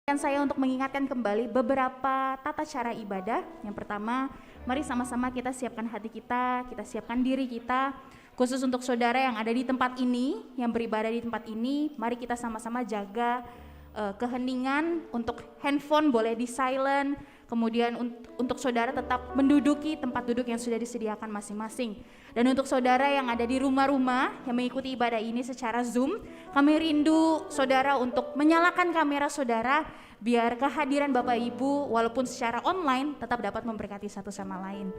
Dan saya untuk mengingatkan kembali beberapa tata cara ibadah. Yang pertama, mari sama-sama kita siapkan hati kita siapkan diri kita. Khusus untuk saudara yang ada di tempat ini, yang beribadah di tempat ini, mari kita sama-sama jaga keheningan. Untuk handphone boleh di silent. Kemudian untuk saudara tetap menduduki tempat duduk yang sudah disediakan masing-masing. Dan untuk saudara yang ada di rumah-rumah yang mengikuti ibadah ini secara Zoom, kami rindu saudara untuk menyalakan kamera saudara biar kehadiran Bapak Ibu walaupun secara online tetap dapat memberkati satu sama lain.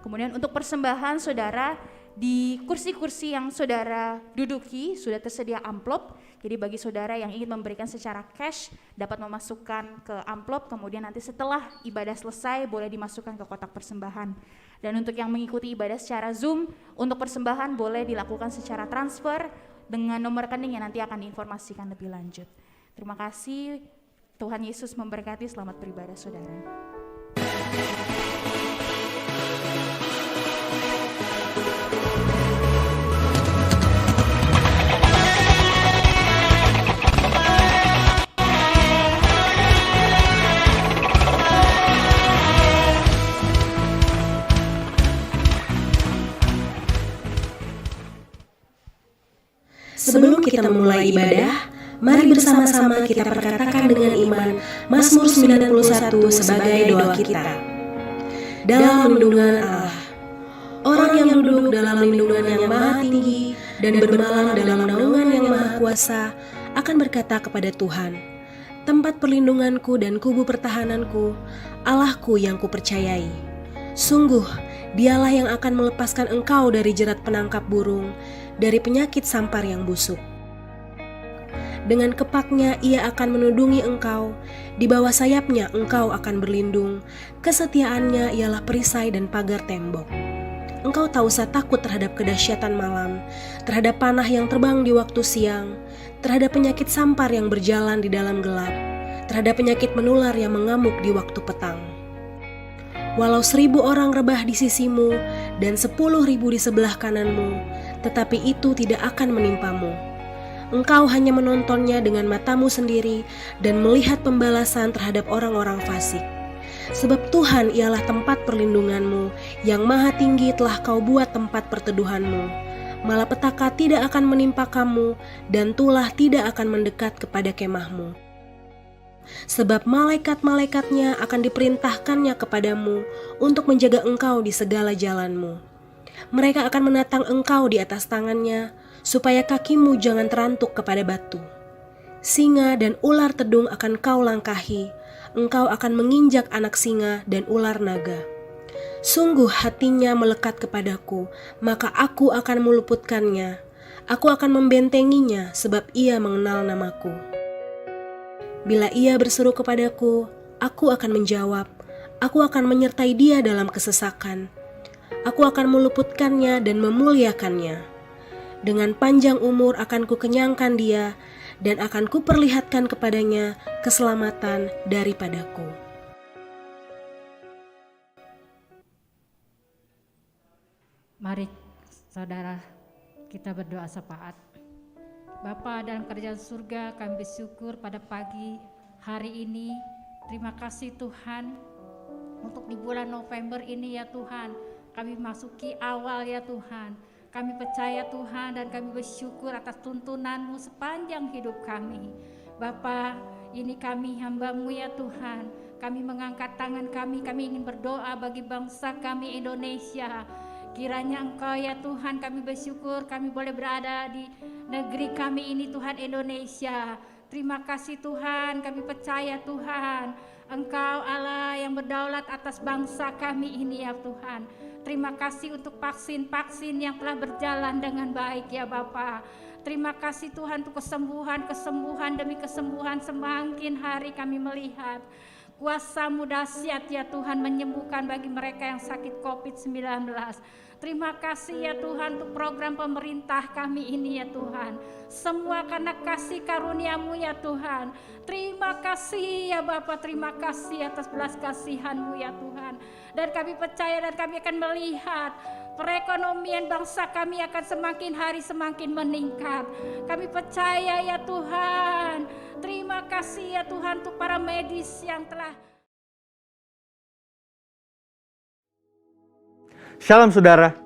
Kemudian untuk persembahan saudara, di kursi-kursi yang saudara duduki sudah tersedia amplop. Jadi bagi saudara yang ingin memberikan secara cash dapat memasukkan ke amplop, kemudian nanti setelah ibadah selesai boleh dimasukkan ke kotak persembahan. Dan untuk yang mengikuti ibadah secara Zoom, untuk persembahan boleh dilakukan secara transfer dengan nomor rekening yang nanti akan diinformasikan lebih lanjut. Terima kasih, Tuhan Yesus memberkati, selamat beribadah saudara. Sebelum kita memulai ibadah, mari bersama-sama kita perkatakan dengan iman Mazmur 91 sebagai doa kita. Dalam lindungan Allah. Orang yang duduk dalam lindungan yang maha tinggi dan bermalam dalam naungan yang maha kuasa akan berkata kepada Tuhan, tempat perlindunganku dan kubu pertahananku, Allahku yang kupercayai. Sungguh, dialah yang akan melepaskan engkau dari jerat penangkap burung, dari penyakit sampar yang busuk. Dengan kepaknya ia akan menudungi engkau, di bawah sayapnya engkau akan berlindung, kesetiaannya ialah perisai dan pagar tembok. Engkau tak usah takut terhadap kedahsyatan malam, terhadap panah yang terbang di waktu siang, terhadap penyakit sampar yang berjalan di dalam gelap, terhadap penyakit menular yang mengamuk di waktu petang. Walau 1.000 orang rebah di sisimu dan 10.000 di sebelah kananmu, tetapi itu tidak akan menimpamu. Engkau hanya menontonnya dengan matamu sendiri dan melihat pembalasan terhadap orang-orang fasik. Sebab Tuhan ialah tempat perlindunganmu, yang maha tinggi telah kau buat tempat perteduhanmu. Malapetaka tidak akan menimpa kamu, dan tulah tidak akan mendekat kepada kemahmu. Sebab malaikat-malaikatnya akan diperintahkannya kepadamu untuk menjaga engkau di segala jalanmu. Mereka akan menatang engkau di atas tangannya, supaya kakimu jangan terantuk kepada batu. Singa dan ular tedung akan kau langkahi, engkau akan menginjak anak singa dan ular naga. Sungguh hatinya melekat kepadaku, maka aku akan meluputkannya. Aku akan membentenginya sebab ia mengenal namaku. Bila ia berseru kepadaku, aku akan menjawab. Aku akan menyertai dia dalam kesesakan. Aku akan meluputkannya dan memuliakannya. Dengan panjang umur akan kukenyangkan dia, dan akan kuperlihatkan kepadanya keselamatan daripadaku. Mari saudara kita berdoa syafaat. Bapa dalam kerajaan surga, kami bersyukur pada pagi hari ini. Terima kasih Tuhan untuk di bulan November ini ya Tuhan. Kami masuki awal ya Tuhan. Kami percaya Tuhan dan kami bersyukur atas tuntunan-Mu sepanjang hidup kami. Bapa, ini kami hamba-Mu ya Tuhan. Kami mengangkat tangan kami ingin berdoa bagi bangsa kami Indonesia. Kiranya Engkau ya Tuhan, kami bersyukur kami boleh berada di negeri kami ini Tuhan Indonesia. Terima kasih Tuhan, kami percaya Tuhan, Engkau Allah yang berdaulat atas bangsa kami ini ya Tuhan. Terima kasih untuk vaksin-vaksin yang telah berjalan dengan baik ya Bapa. Terima kasih Tuhan untuk kesembuhan demi kesembuhan semakin hari kami melihat. Kuasa-Mu dahsyat ya Tuhan menyembuhkan bagi mereka yang sakit COVID-19. Terima kasih ya Tuhan untuk program pemerintah kami ini ya Tuhan. Semua karena kasih karunia-Mu ya Tuhan. Terima kasih ya Bapa, terima kasih atas belas kasihan-Mu ya Tuhan. Dan kami percaya dan kami akan melihat perekonomian bangsa kami akan semakin hari semakin meningkat. Kami percaya ya Tuhan. Terima kasih ya Tuhan untuk para medis yang telah. Shalom saudara,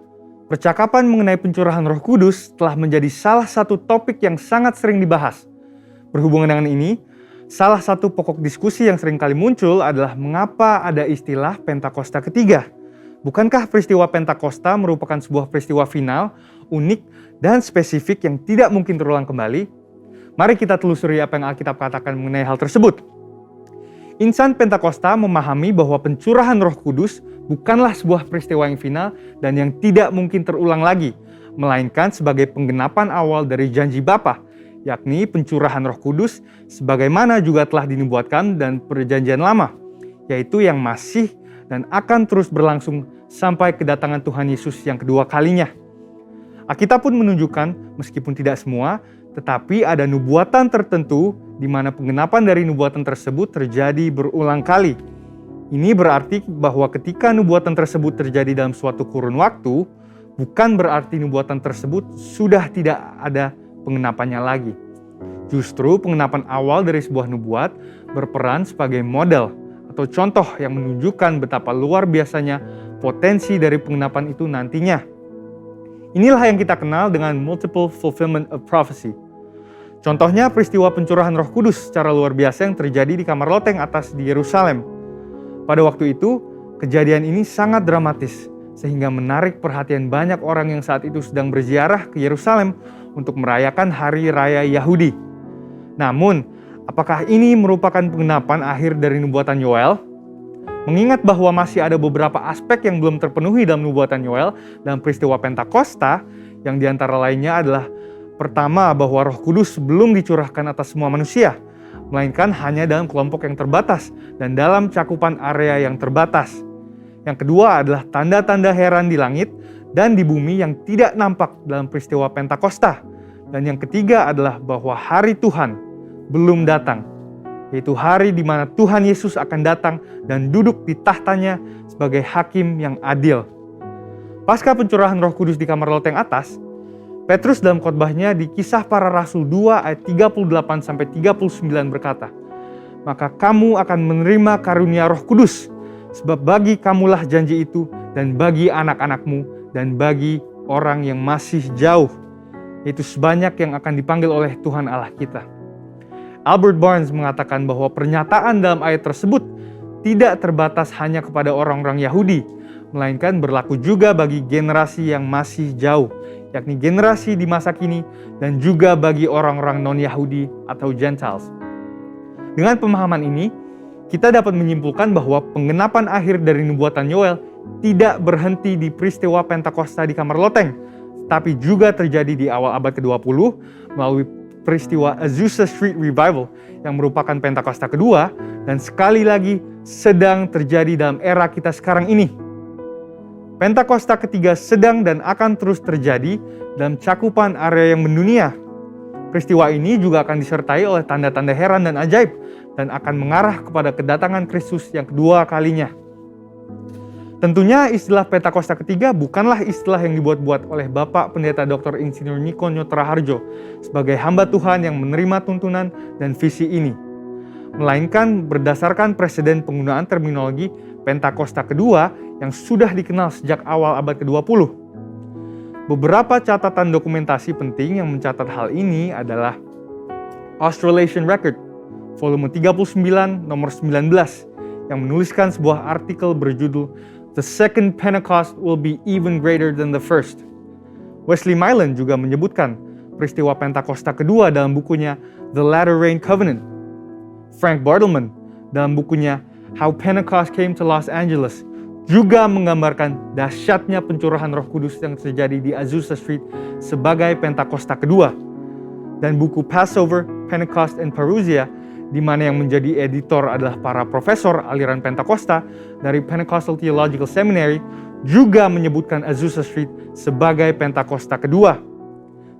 percakapan mengenai pencurahan Roh Kudus telah menjadi salah satu topik yang sangat sering dibahas. Berhubungan dengan ini, salah satu pokok diskusi yang sering kali muncul adalah mengapa ada istilah Pentakosta ketiga. Bukankah peristiwa Pentakosta merupakan sebuah peristiwa final, unik, dan spesifik yang tidak mungkin terulang kembali? Mari kita telusuri apa yang Alkitab katakan mengenai hal tersebut. Insan Pentakosta memahami bahwa pencurahan Roh Kudus bukanlah sebuah peristiwa yang final dan yang tidak mungkin terulang lagi, melainkan sebagai penggenapan awal dari janji Bapa, yakni pencurahan Roh Kudus sebagaimana juga telah dinubuatkan dan perjanjian lama, yaitu yang masih dan akan terus berlangsung sampai kedatangan Tuhan Yesus yang kedua kalinya. Alkitab pun menunjukkan, meskipun tidak semua, tetapi ada nubuatan tertentu di mana penggenapan dari nubuatan tersebut terjadi berulang kali. Ini berarti bahwa ketika nubuatan tersebut terjadi dalam suatu kurun waktu, bukan berarti nubuatan tersebut sudah tidak ada pengenapannya lagi. Justru pengenapan awal dari sebuah nubuat berperan sebagai model atau contoh yang menunjukkan betapa luar biasanya potensi dari pengenapan itu nantinya. Inilah yang kita kenal dengan multiple fulfillment of prophecy. Contohnya peristiwa pencurahan Roh Kudus secara luar biasa yang terjadi di kamar loteng atas di Yerusalem. Pada waktu itu, kejadian ini sangat dramatis sehingga menarik perhatian banyak orang yang saat itu sedang berziarah ke Yerusalem untuk merayakan Hari Raya Yahudi. Namun, apakah ini merupakan penggenapan akhir dari nubuatan Yoel? Mengingat bahwa masih ada beberapa aspek yang belum terpenuhi dalam nubuatan Yoel dalam peristiwa Pentakosta, yang diantara lainnya adalah pertama, bahwa Roh Kudus belum dicurahkan atas semua manusia, melainkan hanya dalam kelompok yang terbatas dan dalam cakupan area yang terbatas. Yang kedua adalah tanda-tanda heran di langit dan di bumi yang tidak nampak dalam peristiwa Pentakosta. Dan yang ketiga adalah bahwa hari Tuhan belum datang, yaitu hari di mana Tuhan Yesus akan datang dan duduk di tahtanya sebagai hakim yang adil. Pasca pencurahan Roh Kudus di kamar loteng atas, Petrus dalam khotbahnya di Kisah Para Rasul 2 ayat 38-39 berkata, "Maka kamu akan menerima karunia Roh Kudus, sebab bagi kamulah janji itu dan bagi anak-anakmu dan bagi orang yang masih jauh, yaitu sebanyak yang akan dipanggil oleh Tuhan Allah kita." Albert Barnes mengatakan bahwa pernyataan dalam ayat tersebut tidak terbatas hanya kepada orang-orang Yahudi, melainkan berlaku juga bagi generasi yang masih jauh, yakni generasi di masa kini dan juga bagi orang-orang non-Yahudi atau Gentiles. Dengan pemahaman ini, kita dapat menyimpulkan bahwa penggenapan akhir dari nubuatan Yoel tidak berhenti di peristiwa Pentakosta di kamar loteng, tapi juga terjadi di awal abad ke-20 melalui peristiwa Azusa Street Revival yang merupakan Pentakosta kedua dan sekali lagi sedang terjadi dalam era kita sekarang ini. Pentakosta ketiga sedang dan akan terus terjadi dalam cakupan area yang mendunia. Peristiwa ini juga akan disertai oleh tanda-tanda heran dan ajaib dan akan mengarah kepada kedatangan Kristus yang kedua kalinya. Tentunya istilah Pentakosta ketiga bukanlah istilah yang dibuat-buat oleh Bapak Pendeta Dr. Insinyur Niko Nyotraharjo sebagai hamba Tuhan yang menerima tuntunan dan visi ini, melainkan berdasarkan preseden penggunaan terminologi Pentakosta kedua yang sudah dikenal sejak awal abad ke-20. Beberapa catatan dokumentasi penting yang mencatat hal ini adalah Australasian Record, volume 39, nomor 19, yang menuliskan sebuah artikel berjudul "The Second Pentecost Will Be Even Greater Than the First". Wesley Mylan juga menyebutkan peristiwa Pentakosta kedua dalam bukunya The Latter Rain Covenant. Frank Bartleman dalam bukunya How Pentecost Came to Los Angeles juga menggambarkan dahsyatnya pencurahan Roh Kudus yang terjadi di Azusa Street sebagai Pentakosta kedua. Dan buku Passover, Pentecost, and Parousia, di mana yang menjadi editor adalah para profesor aliran Pentakosta dari Pentecostal Theological Seminary, juga menyebutkan Azusa Street sebagai Pentakosta kedua.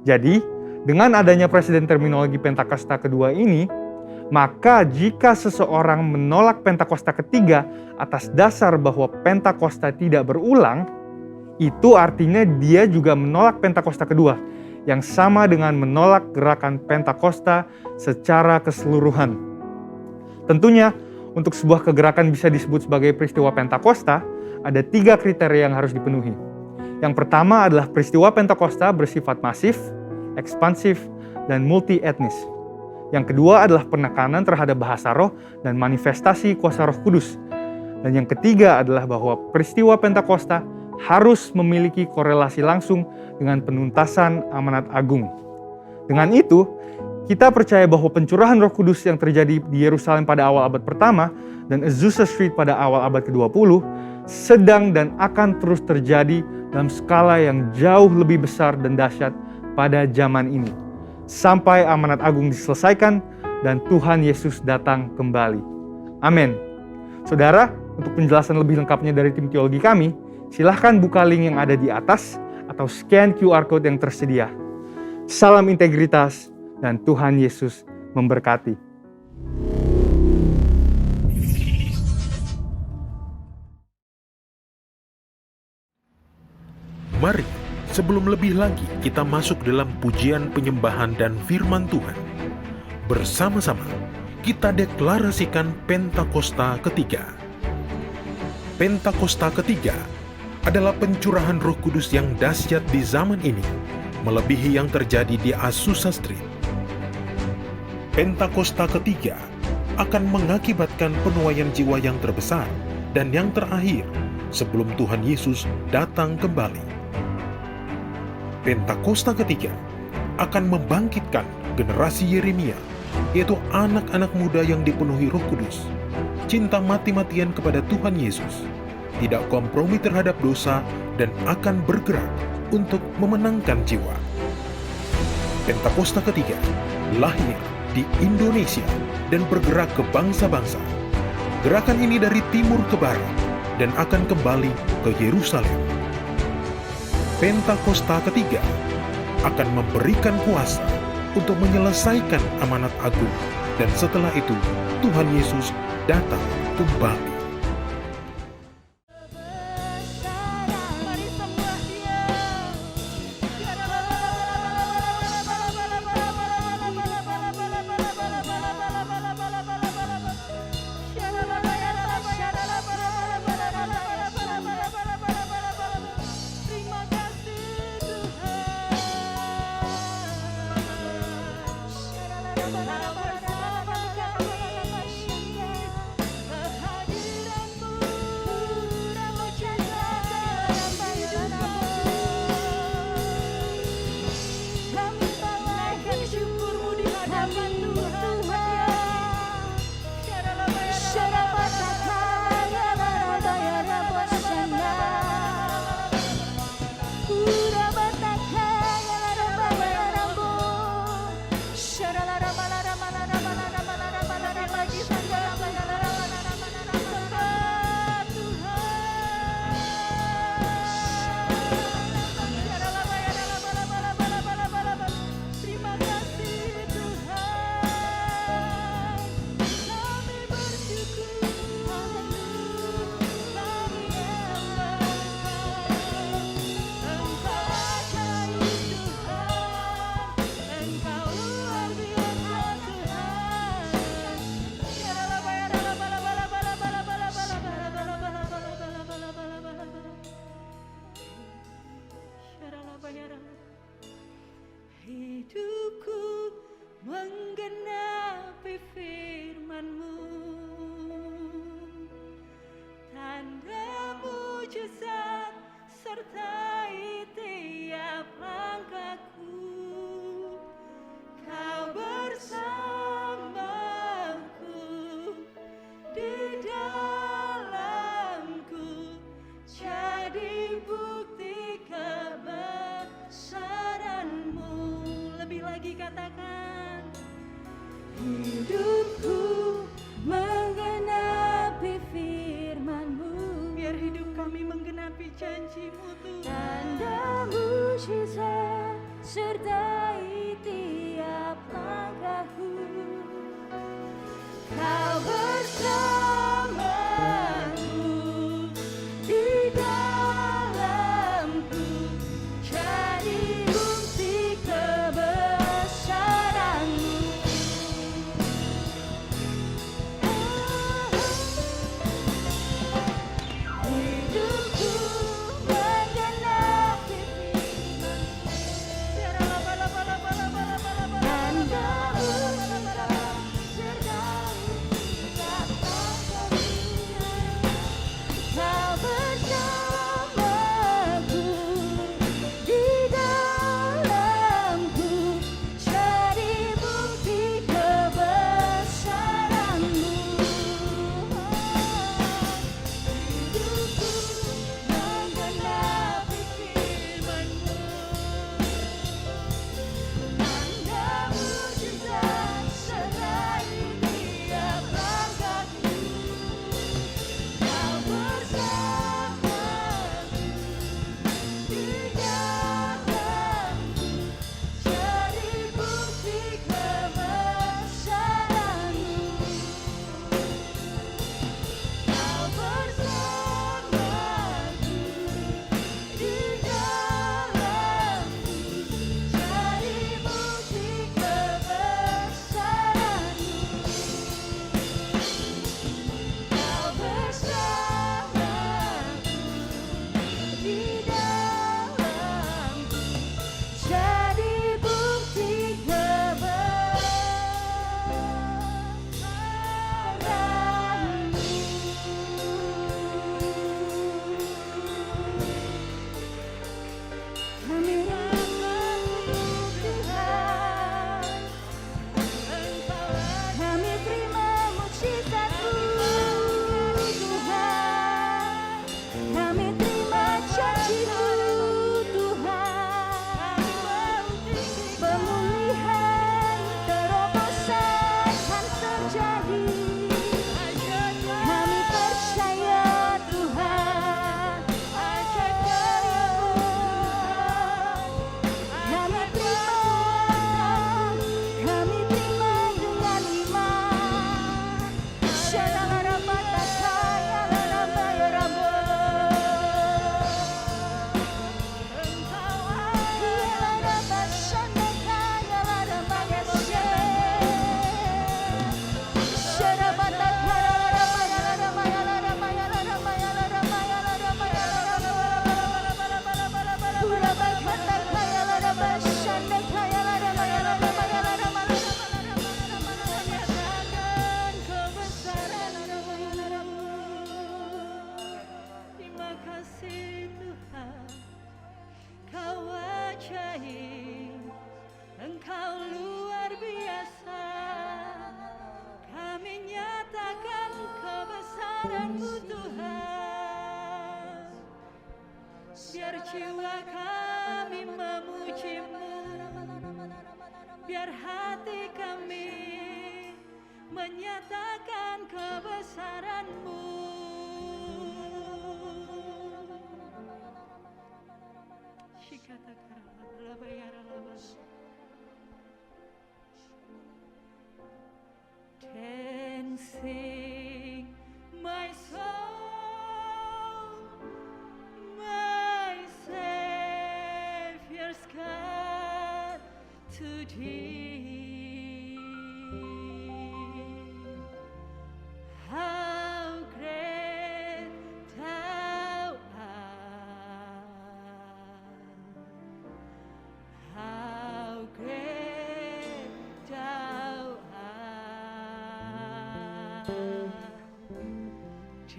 Jadi, dengan adanya presiden terminologi Pentakosta kedua ini, maka jika seseorang menolak Pentakosta ketiga atas dasar bahwa Pentakosta tidak berulang, Itu artinya dia juga menolak Pentakosta kedua, yang sama dengan menolak gerakan Pentakosta secara keseluruhan. Tentunya, untuk sebuah kegerakan bisa disebut sebagai peristiwa Pentakosta, ada 3 kriteria yang harus dipenuhi. Yang pertama adalah peristiwa Pentakosta bersifat masif, ekspansif, dan multi-etnis. Yang kedua adalah penekanan terhadap bahasa roh dan manifestasi kuasa Roh Kudus. Dan yang ketiga adalah bahwa peristiwa Pentakosta harus memiliki korelasi langsung dengan penuntasan amanat agung. Dengan itu, kita percaya bahwa pencurahan Roh Kudus yang terjadi di Yerusalem pada awal abad pertama dan Azusa Street pada awal abad ke-20 sedang dan akan terus terjadi dalam skala yang jauh lebih besar dan dahsyat pada zaman ini, sampai amanat agung diselesaikan dan Tuhan Yesus datang kembali. Amin. Saudara, untuk penjelasan lebih lengkapnya dari tim teologi kami, silahkan buka link yang ada di atas atau scan QR Code yang tersedia. Salam integritas dan Tuhan Yesus memberkati. Mari, sebelum lebih lagi kita masuk dalam pujian penyembahan dan firman Tuhan, bersama-sama kita deklarasikan Pentakosta ketiga. Pentakosta ketiga adalah pencurahan Roh Kudus yang dahsyat di zaman ini, melebihi yang terjadi di Azusa Street. Pentakosta ketiga akan mengakibatkan penuaian jiwa yang terbesar dan yang terakhir sebelum Tuhan Yesus datang kembali. Pentakosta ketiga akan membangkitkan generasi Yeremia, yaitu anak-anak muda yang dipenuhi Roh Kudus, cinta mati-matian kepada Tuhan Yesus, tidak kompromi terhadap dosa, dan akan bergerak untuk memenangkan jiwa. Pentakosta ketiga lahir di Indonesia dan bergerak ke bangsa-bangsa. Gerakan ini dari timur ke barat dan akan kembali ke Yerusalem. Pentakosta ketiga akan memberikan kuasa untuk menyelesaikan amanat agung, dan setelah itu Tuhan Yesus datang kembali. Hidupku menggenapi firman-Mu, tanda mujizat sertai tiap langkahku. Kau bersamaku di dalamku, jadi bukti kebesaran-Mu. Lebih lagi katakan, hidupku menggenapi firman-Mu. Biar hidup kami menggenapi janji-Mu, Tuhan. Tanda mujizat sertai tiap langkahku. Kau bersamaku di dalamku, kebesaran-Mu Tuhan. Biar jiwa kami memuji-Mu, biar hati kami menyatakan kebesaran-Mu. Then sing my soul, my Savior's God to Thee. How great Thou art! How great Thou art!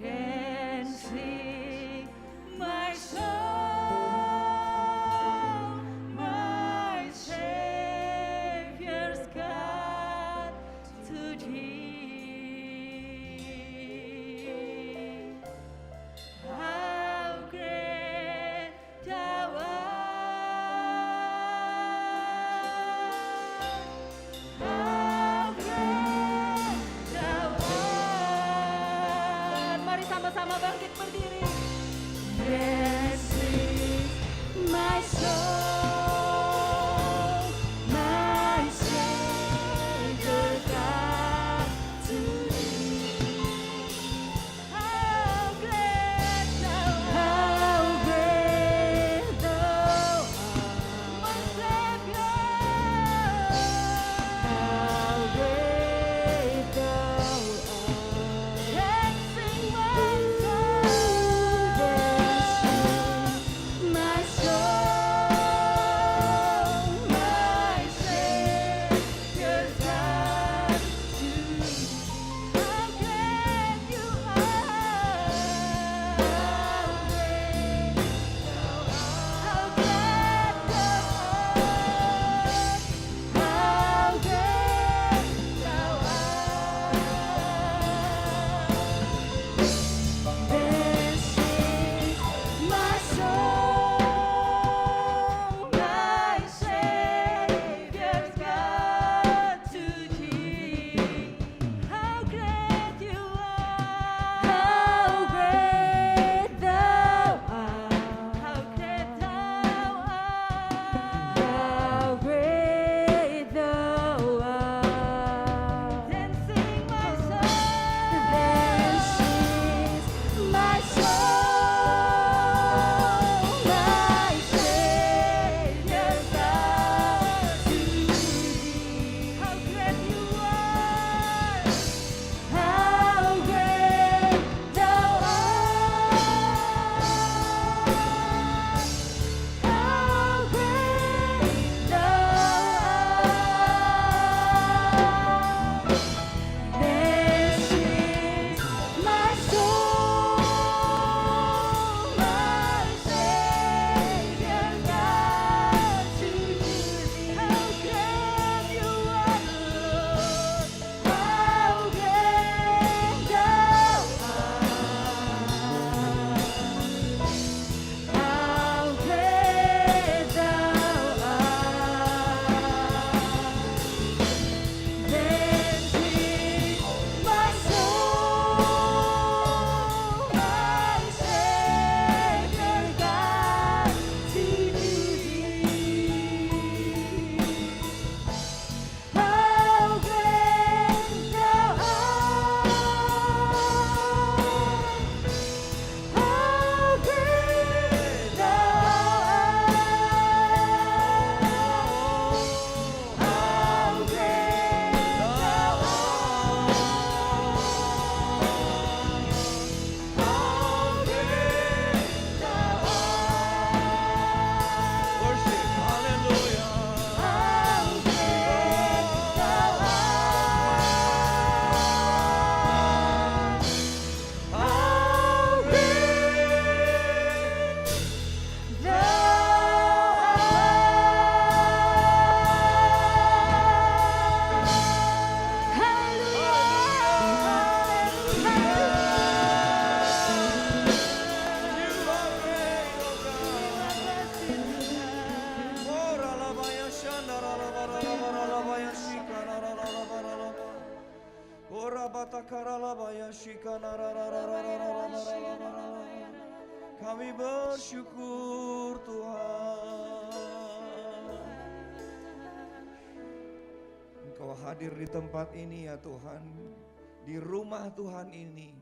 Then sing my soul, my Savior's God to Thee. How great Thou art! How great Thou art! Mari sama-sama bangkit berdiri. Yes, my soul, my Savior God to Thee. How great Thou art, my Savior. How great Thou art. Let's sing my soul, my soul. Kami bersyukur Tuhan. Engkau hadir di tempat ini ya Tuhan, di rumah Tuhan ini.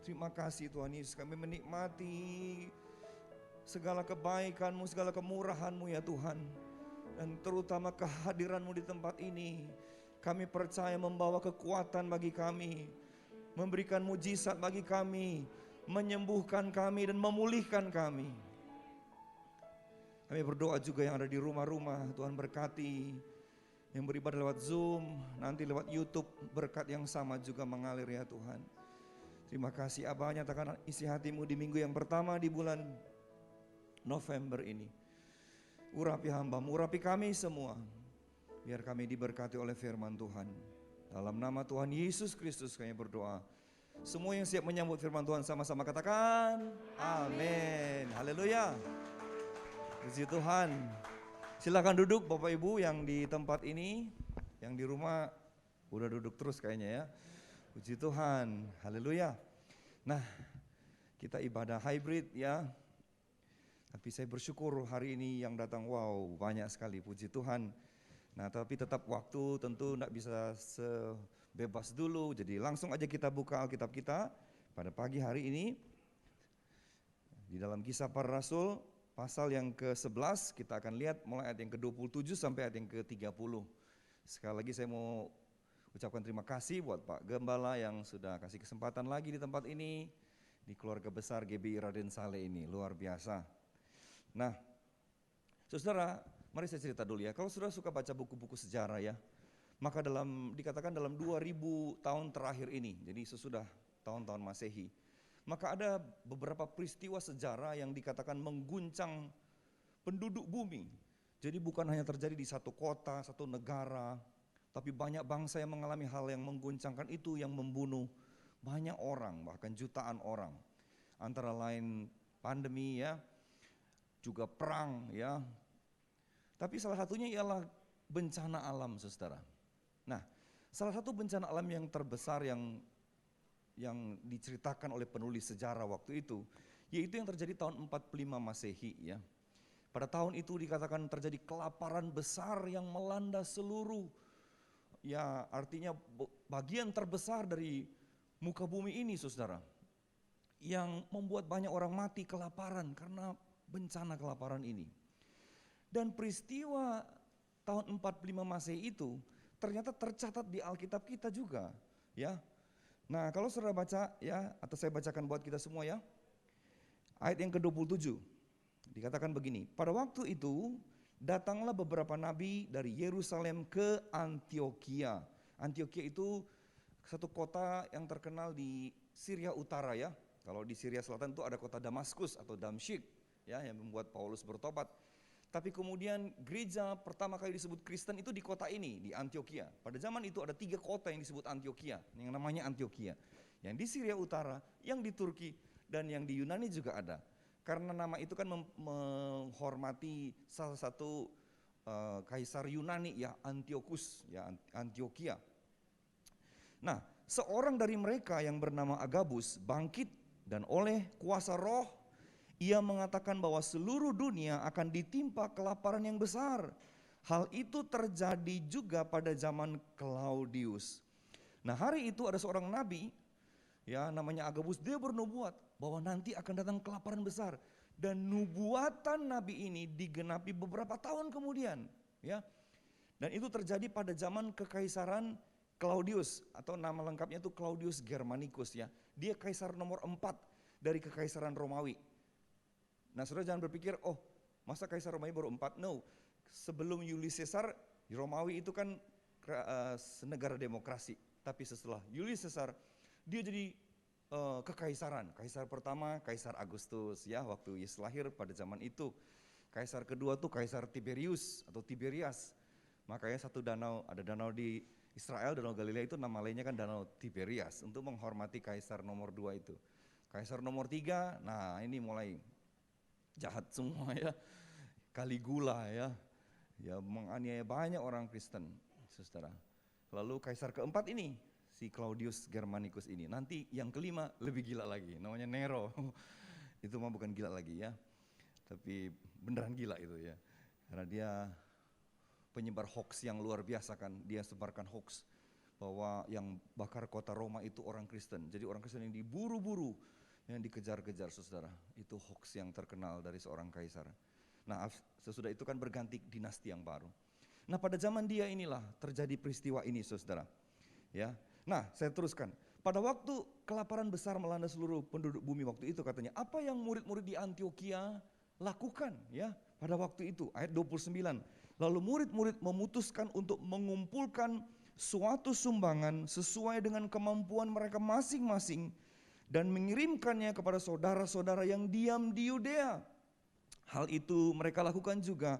Terima kasih Tuhan Yesus, kami menikmati segala kebaikan-Mu, segala kemurahan-Mu ya Tuhan. Dan terutama kehadiran-Mu di tempat ini, kami percaya membawa kekuatan bagi kami, memberikan mujizat bagi kami, menyembuhkan kami dan memulihkan kami. Kami berdoa juga yang ada di rumah-rumah, Tuhan berkati. Yang beribadah lewat Zoom, nanti lewat YouTube, berkat yang sama juga mengalir ya Tuhan. Terima kasih Abah, nyatakan isi hati-Mu di minggu yang pertama di bulan November ini. Urapi hamba-Mu, urapi kami semua. Biar kami diberkati oleh firman Tuhan. Dalam nama Tuhan Yesus Kristus kami berdoa. Semua yang siap menyambut firman Tuhan sama-sama katakan amin. Haleluya. Puji Tuhan. Silakan duduk Bapak Ibu yang di tempat ini, yang di rumah udah duduk terus kayaknya ya. Puji Tuhan, haleluya. Nah, kita ibadah hybrid ya. Tapi saya bersyukur hari ini yang datang, wow banyak sekali, puji Tuhan. Nah tapi tetap waktu tentu tidak bisa sebebas dulu. Jadi langsung aja kita buka Alkitab kita pada pagi hari ini. Di dalam Kisah Para Rasul pasal yang ke-11 kita akan lihat mulai ayat yang ke-27 sampai ayat yang ke-30. Sekali lagi saya mau ucapkan terima kasih buat Pak Gembala yang sudah kasih kesempatan lagi di tempat ini, di keluarga besar GBI Raden Saleh ini, luar biasa. Nah, saudara, mari saya cerita dulu ya. Kalau saudara suka baca buku-buku sejarah ya, maka dikatakan dalam 2000 tahun terakhir ini, jadi sesudah tahun-tahun Masehi, maka ada beberapa peristiwa sejarah yang dikatakan mengguncang penduduk bumi. Jadi bukan hanya terjadi di satu kota, satu negara, tapi banyak bangsa yang mengalami hal yang mengguncangkan itu, yang membunuh banyak orang, bahkan jutaan orang. Antara lain pandemi ya, juga perang ya. Tapi salah satunya ialah bencana alam, saudara. Nah, salah satu bencana alam yang terbesar yang diceritakan oleh penulis sejarah waktu itu, yaitu yang terjadi tahun 45 Masehi ya. Pada tahun itu dikatakan terjadi kelaparan besar yang melanda seluruh, ya artinya bagian terbesar dari muka bumi ini saudara. Yang membuat banyak orang mati kelaparan karena bencana kelaparan ini. Dan peristiwa tahun 45 Masehi itu ternyata tercatat di Alkitab kita juga ya. Nah kalau saudara baca ya, atau saya bacakan buat kita semua ya. Ayat yang ke-27 dikatakan begini, pada waktu itu datanglah beberapa nabi dari Yerusalem ke Antioquia. Antioquia itu satu kota yang terkenal di Syria Utara ya. Kalau di Syria Selatan itu ada kota Damaskus atau Damsyik ya, yang membuat Paulus bertobat. Tapi kemudian gereja pertama kali disebut Kristen itu di kota ini, di Antioquia. Pada zaman itu ada 3 kota yang disebut Antioquia, yang namanya Antioquia. Yang di Syria Utara, yang di Turki, dan yang di Yunani juga ada. Karena nama itu kan menghormati salah satu kaisar Yunani ya, Antiochus ya, Antioquia. Nah, seorang dari mereka yang bernama Agabus bangkit dan oleh kuasa roh ia mengatakan bahwa seluruh dunia akan ditimpa kelaparan yang besar. Hal itu terjadi juga pada zaman Claudius. Nah, hari itu ada seorang nabi ya namanya Agabus, dia bernubuat bahwa nanti akan datang kelaparan besar, dan nubuatan nabi ini digenapi beberapa tahun kemudian ya. Dan itu terjadi pada zaman kekaisaran Claudius, atau nama lengkapnya itu Claudius Germanicus ya. Dia kaisar nomor 4 dari kekaisaran Romawi. Nah, saudara jangan berpikir, oh masa kaisar Romawi baru 4? No, sebelum Julius Caesar, Romawi itu kan negara demokrasi. Tapi setelah Julius Caesar, dia jadi kekaisaran. Kaisar pertama, Kaisar Agustus ya, waktu Yesus lahir pada zaman itu. Kaisar kedua tuh Kaisar Tiberius atau Tiberias. Makanya satu danau, ada danau di Israel, Danau Galilea itu nama lainnya kan Danau Tiberias, untuk menghormati kaisar nomor 2 itu. Kaisar nomor 3, nah ini mulai jahat semua ya. Caligula ya, menganiaya banyak orang Kristen, saudara. Lalu kaisar keempat ini, si Claudius Germanicus ini. Nanti yang kelima lebih gila lagi, namanya Nero. Itu mah bukan gila lagi ya, tapi beneran gila itu ya. Karena dia penyebar hoax yang luar biasa kan, dia sebarkan hoax bahwa yang bakar kota Roma itu orang Kristen. Jadi orang Kristen yang diburu-buru, yang dikejar-kejar saudara. Itu hoax yang terkenal dari seorang kaisar. Nah sesudah itu kan berganti dinasti yang baru. Nah pada zaman dia inilah terjadi peristiwa ini saudara. Ya, nah saya teruskan. Pada waktu kelaparan besar melanda seluruh penduduk bumi waktu itu katanya, apa yang murid-murid di Antiokhia lakukan ya pada waktu itu, ayat 29. Lalu murid-murid memutuskan untuk mengumpulkan suatu sumbangan sesuai dengan kemampuan mereka masing-masing dan mengirimkannya kepada saudara-saudara yang diam di Yudea. Hal itu mereka lakukan juga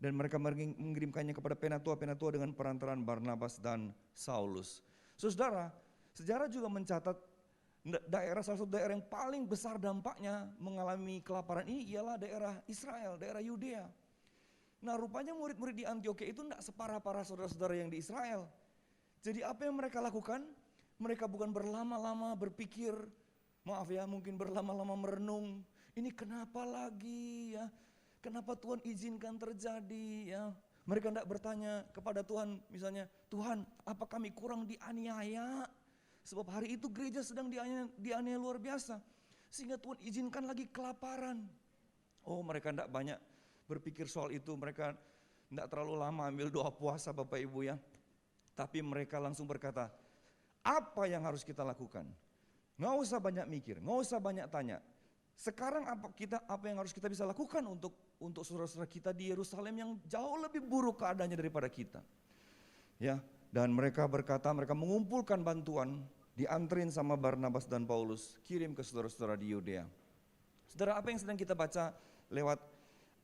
dan mereka mengirimkannya kepada penatua-penatua dengan perantaraan Barnabas dan Saulus. Saudara, sejarah juga mencatat salah satu daerah yang paling besar dampaknya mengalami kelaparan ini ialah daerah Israel, daerah Yudea. Nah rupanya murid-murid di Antiokhia itu tidak separah para saudara-saudara yang di Israel. Jadi apa yang mereka lakukan? Mereka bukan berlama-lama berpikir, maaf ya mungkin berlama-lama merenung, ini kenapa lagi ya, kenapa Tuhan izinkan terjadi ya. Mereka tidak bertanya kepada Tuhan misalnya, Tuhan apa kami kurang dianiaya? Sebab hari itu gereja sedang dianiaya luar biasa. Sehingga Tuhan izinkan lagi kelaparan. Oh mereka tidak banyak berpikir soal itu. Mereka tidak terlalu lama ambil doa puasa Bapak Ibu ya. Tapi mereka langsung berkata, apa yang harus kita lakukan? Nggak usah banyak mikir, nggak usah banyak tanya. Sekarang apa yang harus kita bisa lakukan untuk saudara-saudara kita di Yerusalem yang jauh lebih buruk keadaannya daripada kita. Ya, dan mereka berkata, mereka mengumpulkan bantuan, dianterin sama Barnabas dan Paulus, kirim ke saudara-saudara di Yudea. Saudara, apa yang sedang kita baca lewat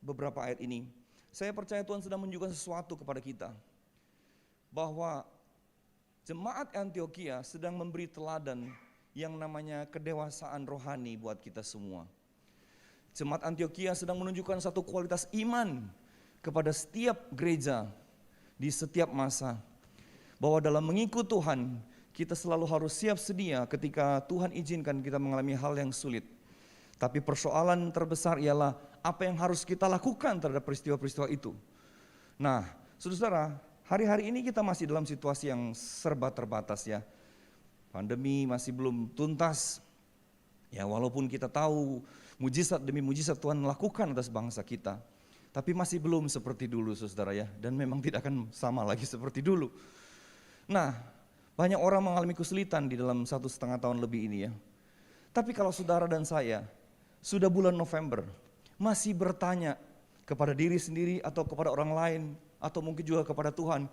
beberapa ayat ini? Saya percaya Tuhan sedang menunjukkan sesuatu kepada kita. Bahwa jemaat Antiokhia sedang memberi teladan yang namanya kedewasaan rohani buat kita semua. Jemaat Antiokhia sedang menunjukkan satu kualitas iman kepada setiap gereja di setiap masa. Bahwa dalam mengikut Tuhan, kita selalu harus siap sedia ketika Tuhan izinkan kita mengalami hal yang sulit. Tapi persoalan terbesar ialah apa yang harus kita lakukan terhadap peristiwa-peristiwa itu. Nah, saudara, hari-hari ini kita masih dalam situasi yang serba terbatas ya. Pandemi masih belum tuntas. Ya, walaupun kita tahu mujizat demi mujizat Tuhan lakukan atas bangsa kita. Tapi masih belum seperti dulu saudara ya. Dan memang tidak akan sama lagi seperti dulu. Nah, banyak orang mengalami kesulitan di dalam 1,5 tahun lebih ini ya. Tapi kalau saudara dan saya sudah bulan November masih bertanya kepada diri sendiri atau kepada orang lain atau mungkin juga kepada Tuhan,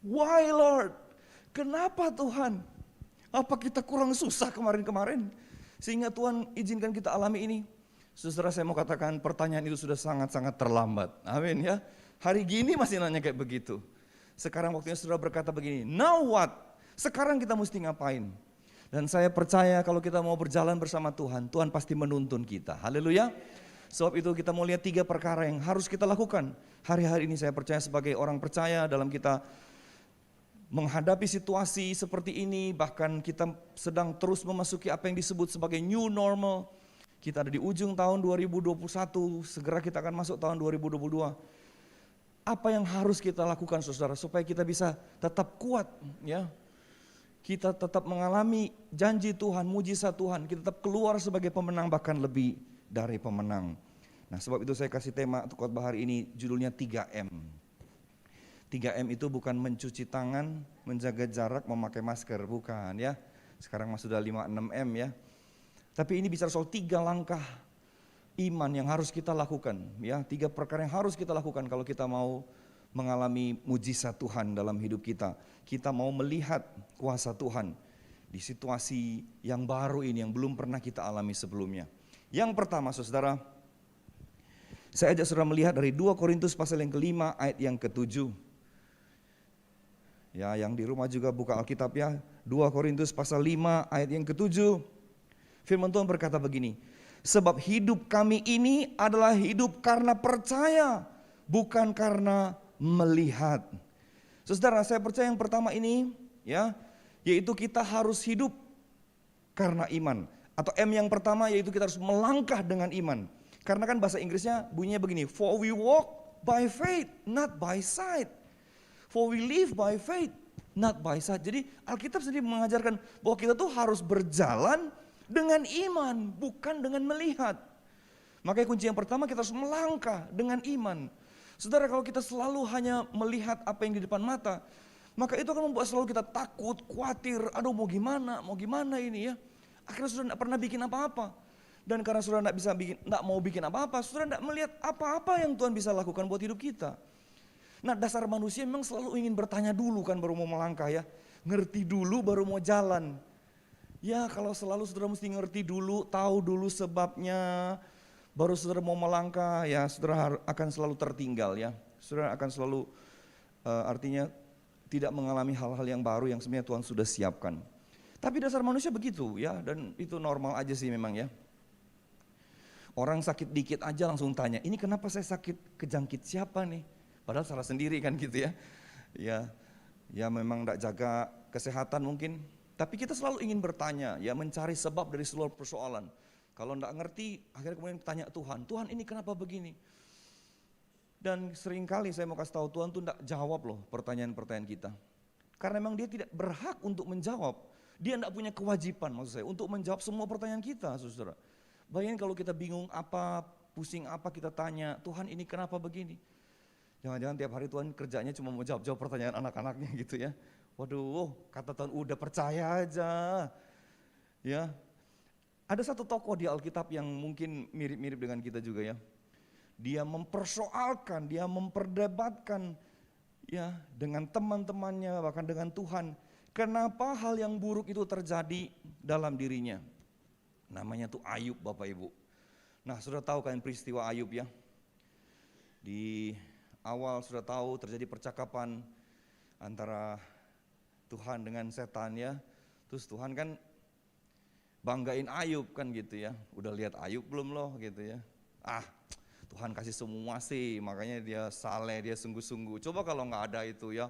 why Lord? Kenapa Tuhan? Apa kita kurang susah kemarin-kemarin sehingga Tuhan izinkan kita alami ini? Saudara, saya mau katakan pertanyaan itu sudah sangat-sangat terlambat. Amin ya. Hari gini masih nanya kayak begitu. Sekarang waktunya saudara berkata begini, now what? Sekarang kita mesti ngapain? Dan saya percaya kalau kita mau berjalan bersama Tuhan, Tuhan pasti menuntun kita. Haleluya. Sebab itu kita mau lihat 3 perkara yang harus kita lakukan. Hari-hari ini saya percaya sebagai orang percaya dalam kita menghadapi situasi seperti ini, bahkan kita sedang terus memasuki apa yang disebut sebagai new normal. Kita ada di ujung tahun 2021, segera kita akan masuk tahun 2022. Apa yang harus kita lakukan saudara supaya kita bisa tetap kuat ya. Kita tetap mengalami janji Tuhan, mujizat Tuhan, kita tetap keluar sebagai pemenang bahkan lebih dari pemenang. Nah sebab itu saya kasih tema untuk khotbah hari ini judulnya 3M. 3M itu bukan mencuci tangan, menjaga jarak, memakai masker, bukan ya. Sekarang sudah 5-6M ya. Tapi ini bicara soal 3 langkah iman yang harus kita lakukan ya. 3 perkara yang harus kita lakukan kalau kita mau mengalami mujizat Tuhan dalam hidup kita. Kita mau melihat kuasa Tuhan di situasi yang baru ini yang belum pernah kita alami sebelumnya. Yang pertama saudara, saya ajak saudara melihat dari 2 Korintus pasal yang ke-5 ayat yang ke-7. Ya, yang di rumah juga buka Alkitab ya. 2 Korintus pasal 5 ayat yang ke-7. Firman Tuhan berkata begini, sebab hidup kami ini adalah hidup karena percaya, bukan karena melihat. Saudara, saya percaya yang pertama ini ya, yaitu kita harus hidup karena iman. Atau M yang pertama yaitu kita harus melangkah dengan iman. Karena kan bahasa Inggrisnya bunyinya begini, for we walk by faith, not by sight. For we live by faith, not by sight. Jadi Alkitab sendiri mengajarkan bahwa kita tuh harus berjalan dengan iman, bukan dengan melihat. Makanya kunci yang pertama kita harus melangkah dengan iman. Saudara, kalau kita selalu hanya melihat apa yang di depan mata, maka itu akan membuat selalu kita takut, khawatir, aduh mau gimana ini ya. Akhirnya saudara tidak pernah bikin apa-apa. Dan karena saudara tidak mau bikin apa-apa, saudara tidak melihat apa-apa yang Tuhan bisa lakukan buat hidup kita. Nah, dasar manusia memang selalu ingin bertanya dulu kan baru mau melangkah ya. Ngerti dulu baru mau jalan. Ya kalau selalu saudara mesti ngerti dulu, tahu dulu sebabnya, baru saudara mau melangkah, ya saudara akan selalu tertinggal ya. Saudara akan selalu artinya tidak mengalami hal-hal yang baru yang sebenarnya Tuhan sudah siapkan. Tapi dasar manusia begitu ya, dan itu normal aja sih memang ya. Orang sakit dikit aja langsung tanya, ini kenapa saya sakit, kejangkit siapa nih? Padahal salah sendiri kan gitu ya. Ya memang tidak jaga kesehatan mungkin. Tapi kita selalu ingin bertanya, ya mencari sebab dari seluruh persoalan. Kalau tidak ngerti, akhirnya kemudian tanya Tuhan, Tuhan ini kenapa begini? Dan seringkali saya mau kasih tahu Tuhan tuh tidak jawab loh pertanyaan-pertanyaan kita. Karena memang dia tidak berhak untuk menjawab. Dia tidak punya kewajiban maksud saya untuk menjawab semua pertanyaan kita, saudara. Bayangin kalau kita bingung apa, pusing apa kita tanya, Tuhan ini kenapa begini? Jangan-jangan tiap hari Tuhan kerjanya cuma mau jawab pertanyaan anak-anaknya gitu ya. Waduh, kata Tuhan udah percaya aja. Ya. Ada satu tokoh di Alkitab yang mungkin mirip-mirip dengan kita juga ya. Dia mempersoalkan, dia memperdebatkan ya dengan teman-temannya bahkan dengan Tuhan. Kenapa hal yang buruk itu terjadi dalam dirinya? Namanya tuh Ayub Bapak Ibu. Nah sudah tahu kan peristiwa Ayub ya. Di awal sudah tahu terjadi percakapan antara Tuhan dengan setan ya. Terus Tuhan kan banggain Ayub kan gitu ya. Udah lihat Ayub belum loh gitu ya. Tuhan kasih semua sih, makanya dia saleh, dia sungguh-sungguh. Coba kalau nggak ada itu ya,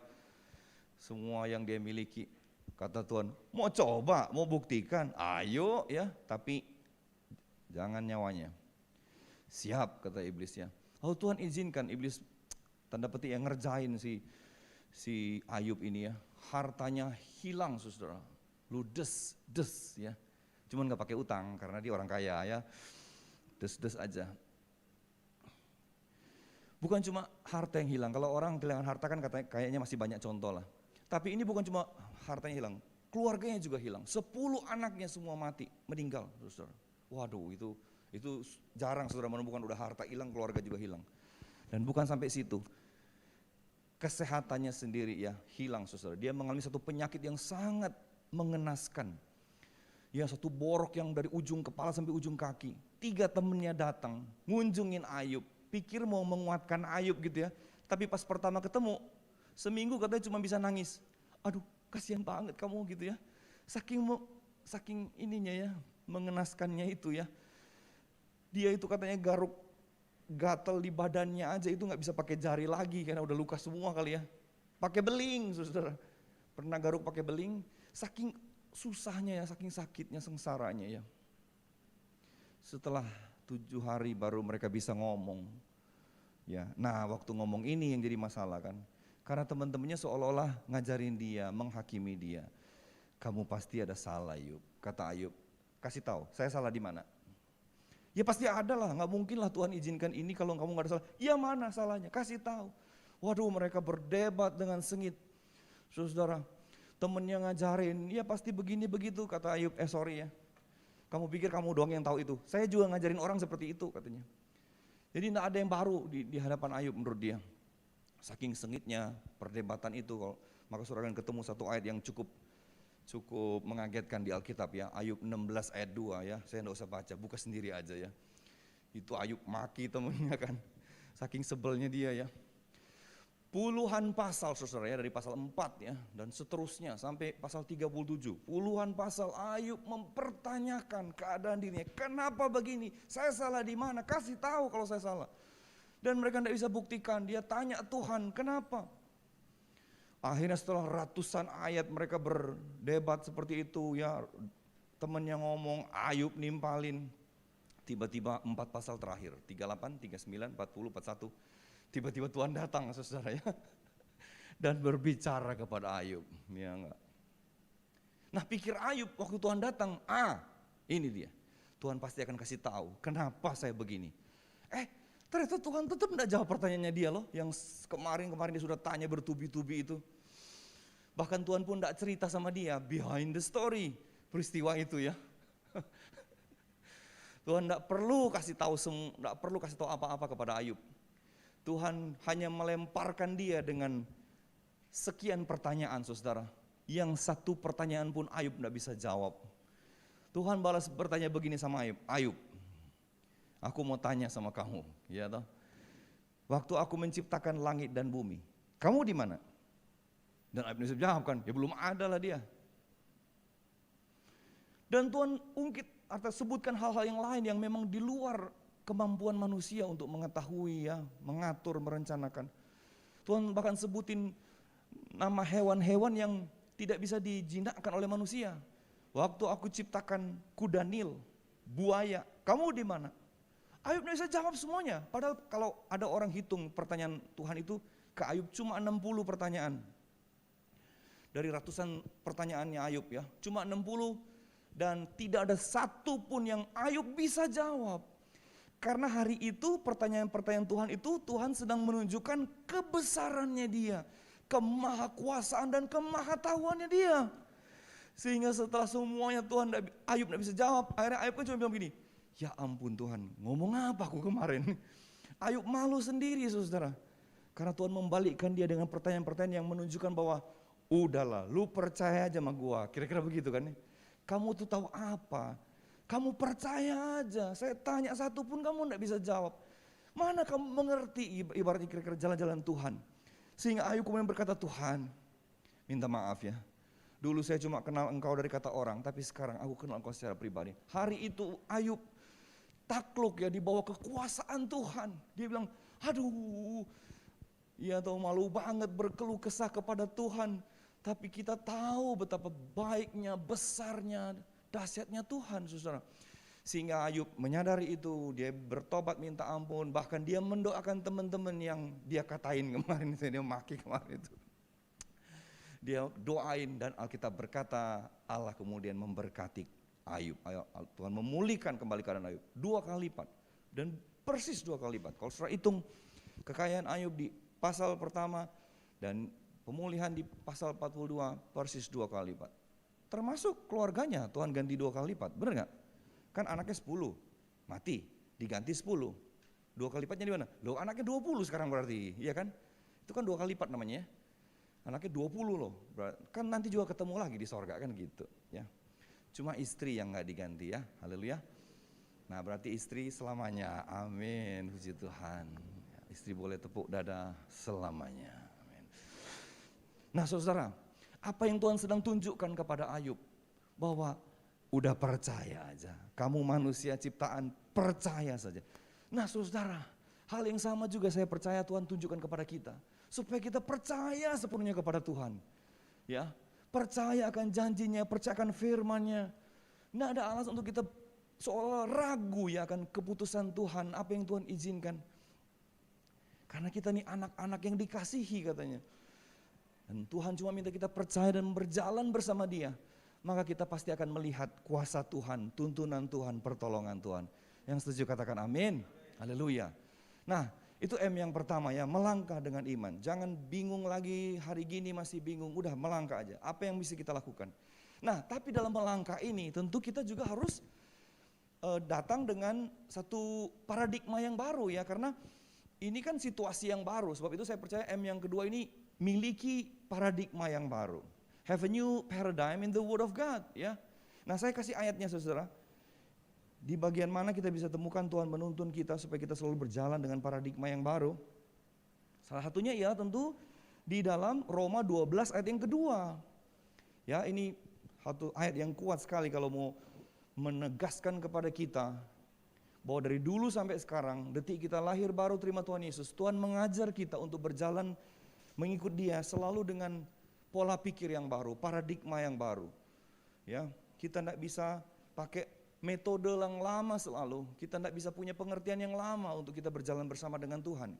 semua yang dia miliki. Kata Tuhan, mau coba, mau buktikan, ayo ya, tapi jangan nyawanya. Siap kata iblis ya. Lalu Tuhan izinkan iblis tanda petik yang ngerjain si Ayub ini ya. Hartanya hilang saudara, ludes ya. Cuman nggak pakai utang karena dia orang kaya ya, des aja. Bukan cuma harta yang hilang, kalau orang kehilangan harta kan katanya kayaknya masih banyak contoh lah. Tapi ini bukan cuma hartanya hilang, keluarganya juga hilang. 10 anaknya semua mati, meninggal saudara. Waduh itu jarang saudara menemukan udah harta hilang, keluarga juga hilang. Dan bukan sampai situ, kesehatannya sendiri ya hilang saudara. Dia mengalami satu penyakit yang sangat mengenaskan. Ya satu borok yang dari ujung kepala sampai ujung kaki. 3 temennya datang, ngunjungin Ayub. Pikir mau menguatkan Ayub gitu ya. Tapi pas pertama ketemu, seminggu katanya cuma bisa nangis. Aduh kasihan banget kamu gitu ya. Saking ininya ya, mengenaskannya itu ya. Dia itu katanya garuk gatal di badannya aja itu gak bisa pakai jari lagi karena udah luka semua kali ya. Pakai beling saudara. Pernah garuk pakai beling, saking susahnya ya, saking sakitnya, sengsaranya ya. Setelah 7 hari baru mereka bisa ngomong. Ya, nah waktu ngomong ini yang jadi masalah kan. Karena teman-temannya seolah-olah ngajarin dia, menghakimi dia. Kamu pasti ada salah Ayub, kata Ayub. Kasih tahu, saya salah di mana? Ya pasti ada lah, nggak mungkin lah Tuhan izinkan ini kalau kamu nggak ada salah. Ya mana salahnya? Kasih tahu. Waduh mereka berdebat dengan sengit. Saudara, temennya ngajarin, ya pasti begini begitu kata Ayub. Sorry ya. Kamu pikir kamu doang yang tahu itu. Saya juga ngajarin orang seperti itu katanya. Jadi tidak ada yang baru di hadapan Ayub menurut dia. Saking sengitnya perdebatan itu, maka saudara akan ketemu satu ayat yang cukup mengagetkan di Alkitab ya. Ayub 16 ayat 2 ya. Saya tidak usah baca, buka sendiri aja ya. Itu Ayub maki temennya kan. Saking sebelnya dia ya. Puluhan pasal saudara ya, dari pasal 4 ya dan seterusnya sampai pasal 37. Puluhan pasal Ayub mempertanyakan keadaan dirinya. Kenapa begini? Saya salah di mana? Kasih tahu kalau saya salah. Dan mereka tidak bisa buktikan. Dia tanya Tuhan, kenapa? Akhirnya setelah ratusan ayat mereka berdebat seperti itu ya, temennya ngomong, Ayub nimpalin. Tiba-tiba 4 pasal terakhir, 38, 39, 40, 41. Tiba-tiba Tuhan datang, saudara ya. Dan berbicara kepada Ayub. Ya enggak? Nah, pikir Ayub waktu Tuhan datang, ini dia. Tuhan pasti akan kasih tahu kenapa saya begini. Ternyata Tuhan tetap tidak jawab pertanyaannya dia loh, yang kemarin dia sudah tanya bertubi-tubi itu. Bahkan Tuhan pun tidak cerita sama dia behind the story peristiwa itu ya. Tuhan tidak perlu kasih tahu apa-apa kepada Ayub. Tuhan hanya melemparkan dia dengan sekian pertanyaan, saudara. Yang satu pertanyaan pun Ayub tidak bisa jawab. Tuhan balas bertanya begini sama Ayub, Ayub, aku mau tanya sama kamu, ya toh. Waktu aku menciptakan langit dan bumi, kamu di mana? Dan Ayub bisa jawabkan, ya belum ada lah dia. Dan Tuhan ungkit atau sebutkan hal-hal yang lain yang memang di luar kemampuan manusia untuk mengetahui ya, mengatur, merencanakan. Tuhan bahkan sebutin nama hewan-hewan yang tidak bisa dijinakkan oleh manusia. Waktu aku ciptakan kuda Nil, buaya, kamu di mana? Ayub tidak bisa jawab semuanya. Padahal kalau ada orang hitung pertanyaan Tuhan itu ke Ayub cuma 60 pertanyaan. Dari ratusan pertanyaannya Ayub ya, cuma 60. Dan tidak ada satu pun yang Ayub bisa jawab. Karena hari itu pertanyaan-pertanyaan Tuhan itu Tuhan sedang menunjukkan kebesarannya dia, kemahakuasaan dan kemahatauannya dia. Sehingga setelah semuanya Ayub tidak bisa jawab, akhirnya Ayub kan cuma bilang begini, ya ampun Tuhan, ngomong apa aku kemarin? Ayub malu sendiri saudara. Karena Tuhan membalikkan dia dengan pertanyaan-pertanyaan yang menunjukkan bahwa udahlah, lu percaya aja sama gua, kira-kira begitu kan. Kamu tuh tahu apa? Kamu percaya aja, saya tanya satu pun kamu tidak bisa jawab. Mana kamu mengerti ibaratnya kira-kira jalan-jalan Tuhan. Sehingga Ayub kemudian berkata, Tuhan minta maaf ya. Dulu saya cuma kenal engkau dari kata orang, tapi sekarang aku kenal engkau secara pribadi. Hari itu Ayub takluk ya di bawah kekuasaan Tuhan. Dia bilang, aduh, ya tahu malu banget berkeluh kesah kepada Tuhan. Tapi kita tahu betapa baiknya, besarnya, dahsyatnya Tuhan, saudara. Sehingga Ayub menyadari itu, dia bertobat minta ampun, bahkan dia mendoakan teman-teman yang dia katain kemarin, dia maki kemarin itu. Dia doain dan Alkitab berkata Allah kemudian memberkati Ayub. Tuhan memulihkan kembali keadaan Ayub 2 kali lipat dan persis 2 kali lipat. Kalau saudara hitung kekayaan Ayub di pasal pertama dan pemulihan di pasal 42 persis 2 kali lipat. Termasuk keluarganya Tuhan ganti 2 kali lipat, benar gak? Kan anaknya 10, mati, diganti 10. 2 kali lipatnya di mana? Loh anaknya 20 sekarang berarti, iya kan? Itu kan 2 kali lipat namanya ya. Anaknya 20 loh, kan nanti juga ketemu lagi di sorga kan gitu ya. Cuma istri yang gak diganti ya, haleluya. Nah berarti istri selamanya, amin, puji Tuhan. Istri boleh tepuk dada selamanya, amin. Nah saudara, apa yang Tuhan sedang tunjukkan kepada Ayub? Bahwa udah percaya aja, kamu manusia ciptaan, percaya saja. Nah saudara, hal yang sama juga saya percaya Tuhan tunjukkan kepada kita. Supaya kita percaya sepenuhnya kepada Tuhan. Ya, percaya akan janjinya, percaya akan firman-Nya. Nggak ada alasan untuk kita seolah ragu ya akan keputusan Tuhan, apa yang Tuhan izinkan. Karena kita nih anak-anak yang dikasihi katanya. Dan Tuhan cuma minta kita percaya dan berjalan bersama Dia. Maka kita pasti akan melihat kuasa Tuhan, tuntunan Tuhan, pertolongan Tuhan. Yang setuju katakan amin. Haleluya. Nah, itu M yang pertama ya, melangkah dengan iman. Jangan bingung lagi, hari gini masih bingung, udah melangkah aja. Apa yang bisa kita lakukan? Nah, tapi dalam melangkah ini tentu kita juga harus datang dengan satu paradigma yang baru ya. Karena ini kan situasi yang baru, sebab itu saya percaya M yang kedua ini miliki paradigma yang baru. Have a new paradigm in the word of God ya. Nah saya kasih ayatnya saudara. Di bagian mana kita bisa temukan Tuhan menuntun kita supaya kita selalu berjalan dengan paradigma yang baru. Salah satunya ya tentu di dalam Roma 12 ayat yang kedua. Ya ini satu ayat yang kuat sekali kalau mau menegaskan kepada kita bahwa dari dulu sampai sekarang, detik kita lahir baru terima Tuhan Yesus, Tuhan mengajar kita untuk berjalan mengikut Dia selalu dengan pola pikir yang baru, paradigma yang baru. Ya, kita tidak bisa pakai metode yang lama selalu, kita tidak bisa punya pengertian yang lama untuk kita berjalan bersama dengan Tuhan.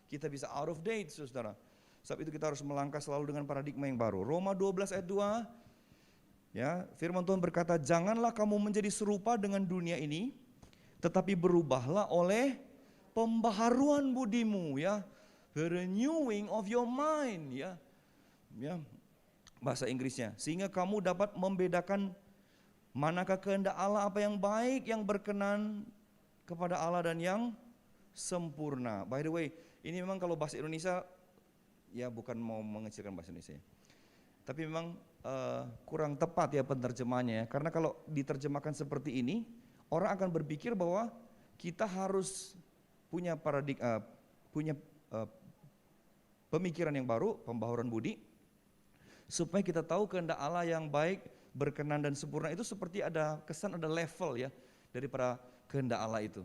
Kita bisa out of date, saudara. Sebab itu kita harus melangkah selalu dengan paradigma yang baru. Roma 12 ayat 2, ya, firman Tuhan berkata, janganlah kamu menjadi serupa dengan dunia ini, tetapi berubahlah oleh pembaharuan budimu, ya, the renewing of your mind, ya, bahasa Inggrisnya, sehingga kamu dapat membedakan manakah kehendak Allah, apa yang baik, yang berkenan kepada Allah dan yang sempurna. By the way, ini memang kalau bahasa Indonesia, ya bukan mau mengecilkan bahasa Indonesia, tapi memang kurang tepat ya penerjemahannya ya. Karena kalau diterjemahkan seperti ini, orang akan berpikir bahwa kita harus punya pemikiran yang baru, pembaharuan budi, supaya kita tahu kehendak Allah yang baik, berkenan dan sempurna. Itu seperti ada kesan, ada level ya daripada kehendak Allah itu.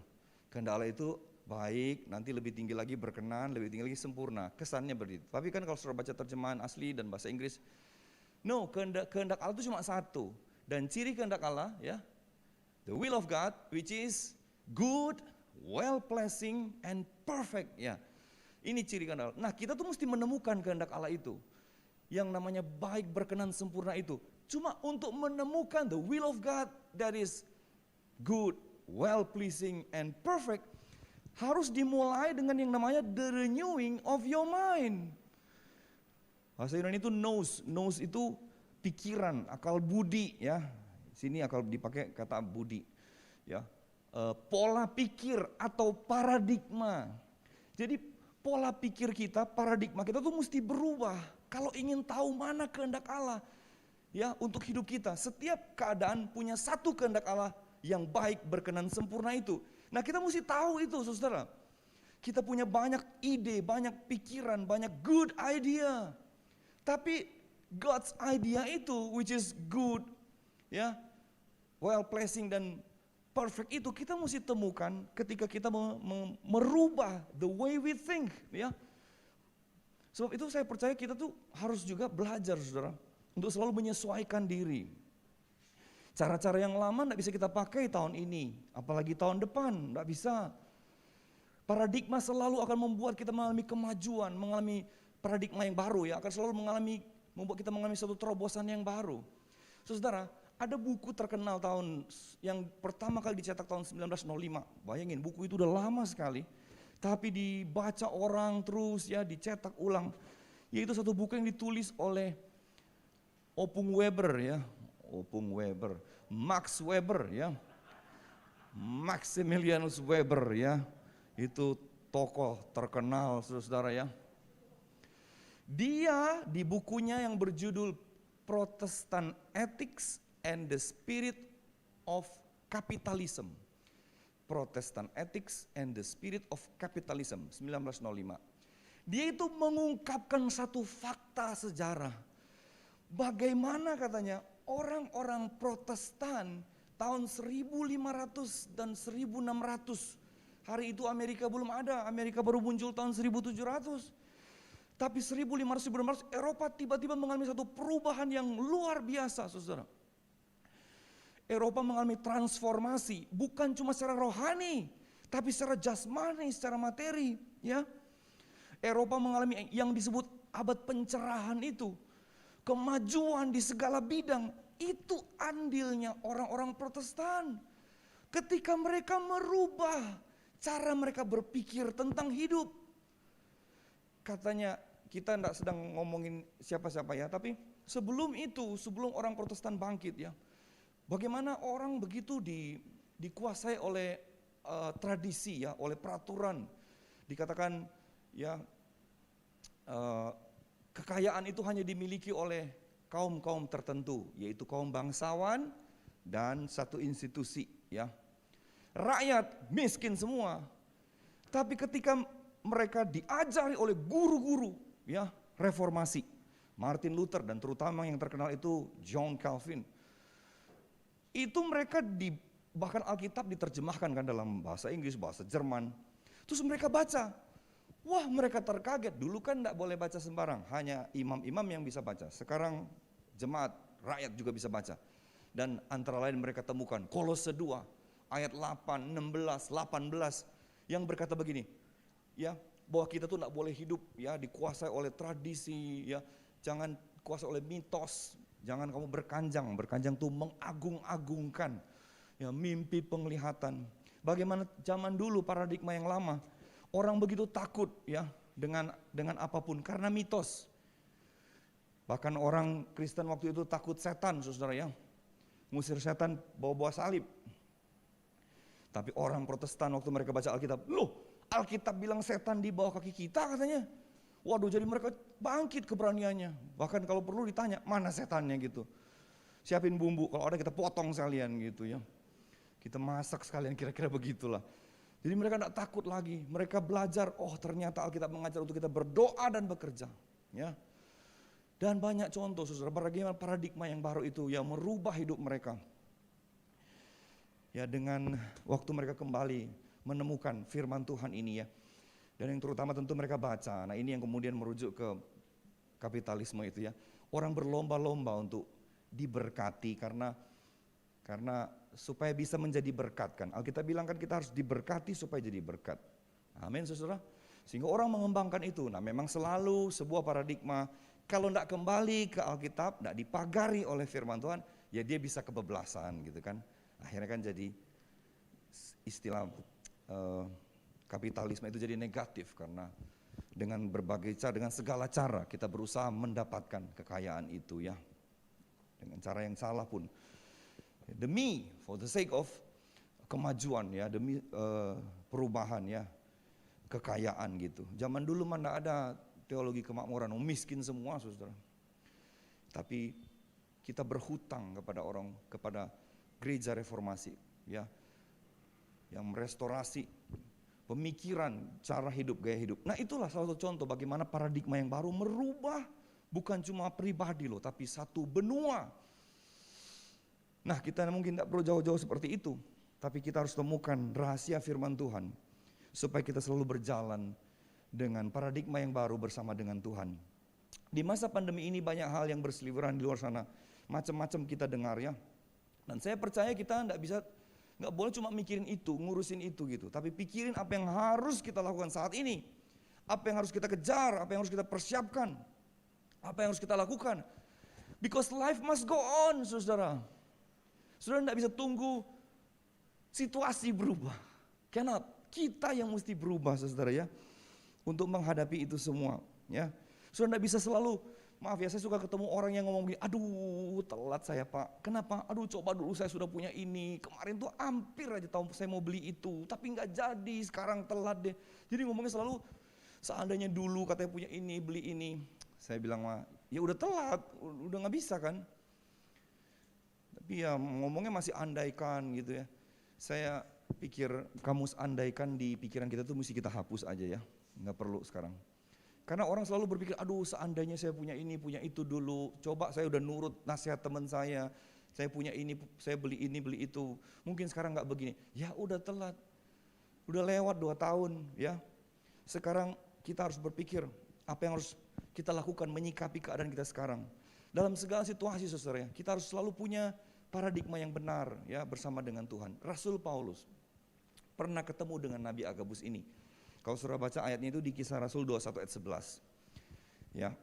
Kehendak Allah itu baik, nanti lebih tinggi lagi berkenan, lebih tinggi lagi sempurna. Kesannya begitu. Tapi kan kalau saudara baca terjemahan asli dan bahasa Inggris, no, kehendak Allah itu cuma satu. Dan ciri kehendak Allah, ya, the will of God, which is good, well pleasing and perfect, ya. Ini ciri kehendak Allah. Nah, kita tuh mesti menemukan kehendak Allah itu, yang namanya baik, berkenan, sempurna itu. Cuma untuk menemukan the will of God that is good, well pleasing and perfect, harus dimulai dengan yang namanya the renewing of your mind. Bahasa Yunani itu nous itu pikiran, akal budi, ya. Sini akal dipakai kata budi, ya. Pola pikir atau paradigma. Jadi pola pikir kita, paradigma kita tuh mesti berubah kalau ingin tahu mana kehendak Allah, ya, untuk hidup kita. Setiap keadaan punya satu kehendak Allah yang baik, berkenan, sempurna itu. Nah, kita mesti tahu itu, saudara. Kita punya banyak ide, banyak pikiran, banyak good idea. Tapi God's idea itu, which is good, ya, well pleasing dan perfect itu, kita mesti temukan ketika kita merubah the way we think, ya. Sebab itu saya percaya kita tuh harus juga belajar, saudara, untuk selalu menyesuaikan diri. Cara-cara yang lama tidak bisa kita pakai tahun ini, apalagi tahun depan, tidak bisa. Paradigma selalu akan membuat kita mengalami kemajuan, mengalami paradigma yang baru, ya, akan selalu membuat kita mengalami satu terobosan yang baru. Saudara, ada buku terkenal yang pertama kali dicetak tahun 1905. Bayangin, buku itu udah lama sekali, tapi dibaca orang terus, ya, dicetak ulang. Yaitu satu buku yang ditulis oleh Opung Weber, ya. Opung Weber, Max Weber, ya, Maximilianus Weber, ya, itu tokoh terkenal, saudara, ya. Dia di bukunya yang berjudul Protestant Ethics and the Spirit of Capitalism, Protestant Ethics and the Spirit of Capitalism, 1905. Dia itu mengungkapkan satu fakta sejarah. Bagaimana katanya orang-orang Protestan tahun 1500 dan 1600. Hari itu Amerika belum ada, Amerika baru muncul tahun 1700. Tapi 1500-1600 Eropa tiba-tiba mengalami satu perubahan yang luar biasa, saudara. Eropa mengalami transformasi, bukan cuma secara rohani, tapi secara jasmani, secara materi, ya. Eropa mengalami yang disebut abad pencerahan itu. Kemajuan di segala bidang, itu andilnya orang-orang Protestan. Ketika mereka merubah cara mereka berpikir tentang hidup. Katanya, kita tidak sedang ngomongin siapa-siapa, ya, tapi sebelum itu, sebelum orang Protestan bangkit, ya, bagaimana orang begitu dikuasai oleh tradisi, ya, oleh peraturan. Dikatakan, ya, kekayaan itu hanya dimiliki oleh kaum-kaum tertentu, yaitu kaum bangsawan dan satu institusi, ya. Rakyat miskin semua. Tapi ketika mereka diajari oleh guru-guru, ya, reformasi, Martin Luther dan terutama yang terkenal itu John Calvin, itu mereka bahkan Alkitab diterjemahkan kan dalam bahasa Inggris, bahasa Jerman. Terus mereka baca, wah, mereka terkaget. Dulu kan tidak boleh baca sembarang, hanya imam-imam yang bisa baca. Sekarang jemaat, rakyat juga bisa baca. Dan antara lain mereka temukan Kolose 2 ayat 8, 16, 18 yang berkata begini, ya, bahwa kita tuh enggak boleh hidup ya dikuasai oleh tradisi, ya. Jangan kuasai oleh mitos, jangan kamu berkanjang. Berkanjang tuh mengagung-agungkan. Ya, mimpi penglihatan. Bagaimana zaman dulu paradigma yang lama, orang begitu takut ya dengan apapun karena mitos. Bahkan orang Kristen waktu itu takut setan, saudara ya. Ngusir setan bawa-bawa salib. Tapi orang Protestan waktu mereka baca Alkitab, loh, Alkitab bilang setan di bawah kaki kita katanya. Waduh, jadi mereka bangkit keberaniannya. Bahkan kalau perlu ditanya, mana setannya gitu. Siapin bumbu, kalau ada kita potong sekalian gitu ya. Kita masak sekalian, kira-kira begitulah. Jadi mereka tidak takut lagi. Mereka belajar, oh ternyata Alkitab mengajar untuk kita berdoa dan bekerja. Ya. Dan banyak contoh, saudara, bagaimana paradigma yang baru itu yang merubah hidup mereka. Ya, dengan waktu mereka kembali menemukan firman Tuhan ini ya. Dan yang terutama tentu mereka baca. Nah, ini yang kemudian merujuk ke kapitalisme itu ya. Orang berlomba-lomba untuk diberkati karena supaya bisa menjadi berkat kan. Alkitab bilang kan kita harus diberkati supaya jadi berkat. Amin, saudara. Sehingga orang mengembangkan itu. Nah, memang selalu sebuah paradigma kalau tidak kembali ke Alkitab, tidak dipagari oleh firman Tuhan, ya dia bisa kebablasan gitu kan. Akhirnya kan jadi istilah kapitalisme itu jadi negatif karena dengan berbagai cara, dengan segala cara kita berusaha mendapatkan kekayaan itu ya. Dengan cara yang salah pun. Demi, for the sake of kemajuan ya, demi perubahan ya, kekayaan gitu. Zaman dulu mana ada teologi kemakmuran, miskin semua saudara. Tapi kita berhutang kepada gereja reformasi ya, yang merestorasi pemikiran, cara hidup, gaya hidup. Nah itulah salah satu contoh bagaimana paradigma yang baru merubah bukan cuma pribadi loh, tapi satu benua. Nah kita mungkin tidak perlu jauh-jauh seperti itu, tapi kita harus temukan rahasia firman Tuhan supaya kita selalu berjalan dengan paradigma yang baru bersama dengan Tuhan. Di masa pandemi ini banyak hal yang berseliweran di luar sana, macam-macam kita dengar ya. Dan saya percaya kita nggak boleh cuma mikirin itu, ngurusin itu gitu, tapi pikirin apa yang harus kita lakukan saat ini, apa yang harus kita kejar, apa yang harus kita persiapkan, apa yang harus kita lakukan. Because life must go on, saudara. Saudara nggak bisa tunggu situasi berubah. Cannot. Kita yang mesti berubah, saudara ya, untuk menghadapi itu semua. Ya, saudara nggak bisa selalu. Maaf ya, saya suka ketemu orang yang ngomong gini, aduh telat saya pak, kenapa? Aduh coba dulu saya sudah punya ini, kemarin tuh hampir aja tahu saya mau beli itu, tapi nggak jadi, sekarang telat deh. Jadi ngomongnya selalu, seandainya dulu katanya punya ini, beli ini. Saya bilang, ya udah telat, udah nggak bisa kan. Tapi ya ngomongnya masih andaikan gitu ya. Saya pikir kamus andaikan di pikiran kita tuh mesti kita hapus aja ya, nggak perlu sekarang. Karena orang selalu berpikir, aduh seandainya saya punya ini, punya itu dulu. Coba saya udah nurut nasihat teman saya punya ini, saya beli ini, beli itu. Mungkin sekarang nggak begini. Ya udah telat, udah lewat 2 tahun ya. Sekarang kita harus berpikir, apa yang harus kita lakukan menyikapi keadaan kita sekarang. Dalam segala situasi saudara ya, kita harus selalu punya paradigma yang benar ya bersama dengan Tuhan. Rasul Paulus pernah ketemu dengan Nabi Agabus ini. Kalau saudara baca ayatnya itu di Kisah Rasul 21 ayat 11. Ya.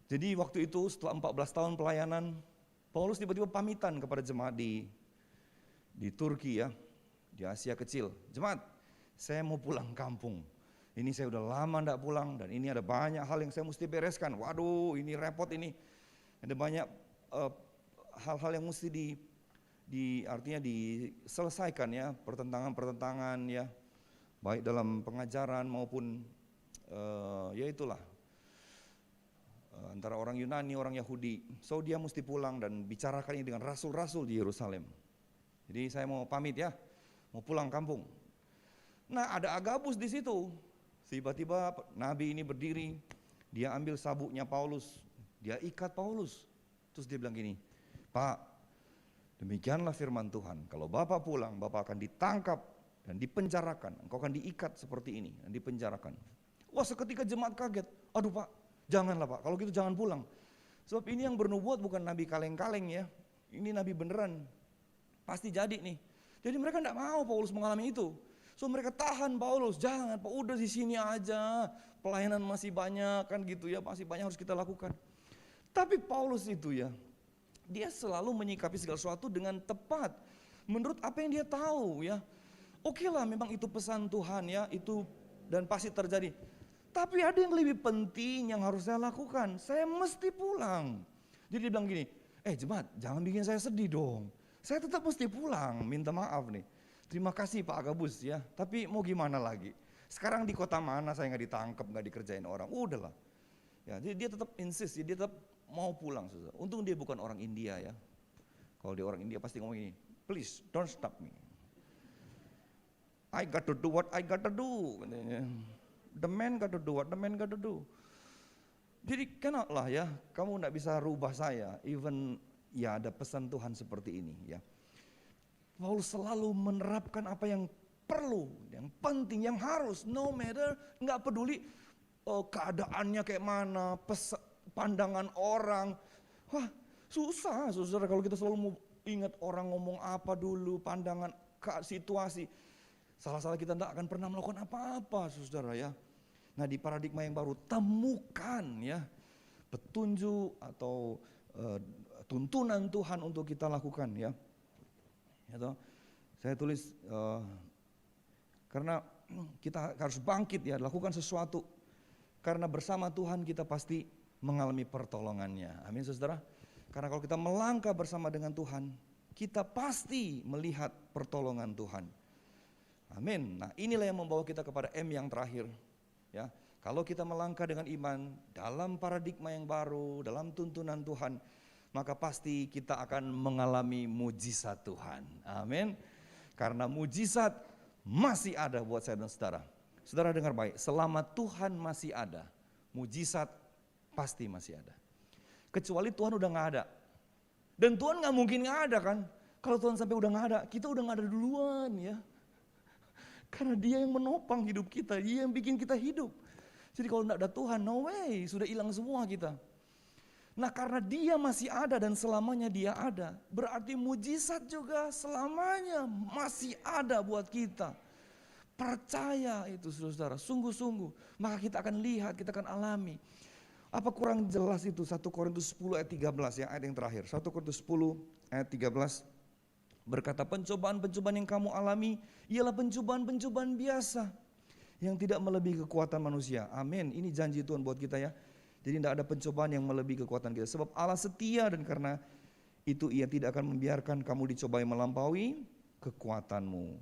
Jadi waktu itu setelah 14 tahun pelayanan, Paulus tiba-tiba pamitan kepada jemaat di Turki ya, di Asia Kecil. Jemaat, saya mau pulang kampung. Ini saya udah lama enggak pulang dan ini ada banyak hal yang saya mesti bereskan. Waduh, ini repot ini. Ada banyak hal-hal yang mesti artinya diselesaikan ya, pertentangan-pertentangan ya. Baik dalam pengajaran maupun ya itulah antara orang Yunani, orang Yahudi. So dia mesti pulang dan bicarakan ini dengan rasul-rasul di Yerusalem. Jadi saya mau pamit ya, mau pulang kampung. Nah ada Agabus di situ. Tiba-tiba Nabi ini berdiri, dia ambil sabuknya Paulus, dia ikat Paulus. Terus dia bilang gini, Pak, demikianlah firman Tuhan. Kalau Bapak pulang, Bapak akan ditangkap dan dipenjarakan, engkau akan diikat seperti ini dan dipenjarakan. Wah seketika jemaat kaget, aduh Pak, janganlah Pak, kalau gitu jangan pulang. Sebab ini yang bernubuat bukan Nabi kaleng-kaleng ya, ini nabi beneran, pasti jadi nih. Jadi mereka tidak mau Paulus mengalami itu. So mereka tahan Paulus, jangan Pak, udah di sini aja, pelayanan masih banyak kan gitu ya, masih banyak harus kita lakukan. Tapi Paulus itu ya, dia selalu menyikapi segala sesuatu dengan tepat, menurut apa yang dia tahu ya. Oke lah, memang itu pesan Tuhan ya, itu dan pasti terjadi. Tapi ada yang lebih penting yang harus saya lakukan, saya mesti pulang. Jadi dia bilang gini, jemaat jangan bikin saya sedih dong. Saya tetap mesti pulang, minta maaf nih. Terima kasih Pak Agabus ya, tapi mau gimana lagi. Sekarang di kota mana saya nggak ditangkap, nggak dikerjain orang, udahlah. Ya, jadi dia tetap insist, dia tetap mau pulang. Saudara. Untung dia bukan orang India ya. Kalau dia orang India pasti ngomong gini, please don't stop me. I got to do what I got to do. Katanya. The man got to do what the man got to do. Jadi kenapa ya, kamu nggak bisa rubah saya, even ya ada pesan Tuhan seperti ini ya. Paulus selalu menerapkan apa yang perlu, yang penting, yang harus, no matter, nggak peduli keadaannya kayak mana, pandangan orang. Wah susah saudara kalau kita selalu mau ingat orang ngomong apa dulu, pandangan situasi. Salah-salah kita tidak akan pernah melakukan apa-apa saudara ya. Nah di paradigma yang baru temukan ya petunjuk atau tuntunan Tuhan untuk kita lakukan ya. Saya tulis karena kita harus bangkit ya, lakukan sesuatu. Karena bersama Tuhan kita pasti mengalami pertolongannya. Amin saudara. Karena kalau kita melangkah bersama dengan Tuhan, kita pasti melihat pertolongan Tuhan. Amin. Nah inilah yang membawa kita kepada M yang terakhir. Ya, kalau kita melangkah dengan iman dalam paradigma yang baru, dalam tuntunan Tuhan, maka pasti kita akan mengalami mujizat Tuhan. Amin. Karena mujizat masih ada buat saya dan saudara. Saudara dengar baik, selama Tuhan masih ada, mujizat pasti masih ada. Kecuali Tuhan udah gak ada. Dan Tuhan gak mungkin gak ada kan. Kalau Tuhan sampai udah gak ada, kita udah gak ada duluan ya. Karena dia yang menopang hidup kita, dia yang bikin kita hidup. Jadi kalau tidak ada Tuhan, no way, sudah hilang semua kita. Nah karena dia masih ada dan selamanya dia ada, berarti mujizat juga selamanya masih ada buat kita. Percaya itu saudara, sungguh-sungguh, maka kita akan lihat, kita akan alami. Apa kurang jelas itu 1 Korintus 10 ayat 13 ya, ayat yang terakhir. 1 Korintus 10 ayat 13. Berkata pencobaan-pencobaan yang kamu alami ialah pencobaan-pencobaan biasa yang tidak melebihi kekuatan manusia. Amin. Ini janji Tuhan buat kita ya. Jadi tidak ada pencobaan yang melebihi kekuatan kita. Sebab Allah setia dan karena itu ia tidak akan membiarkan kamu dicobai melampaui kekuatanmu.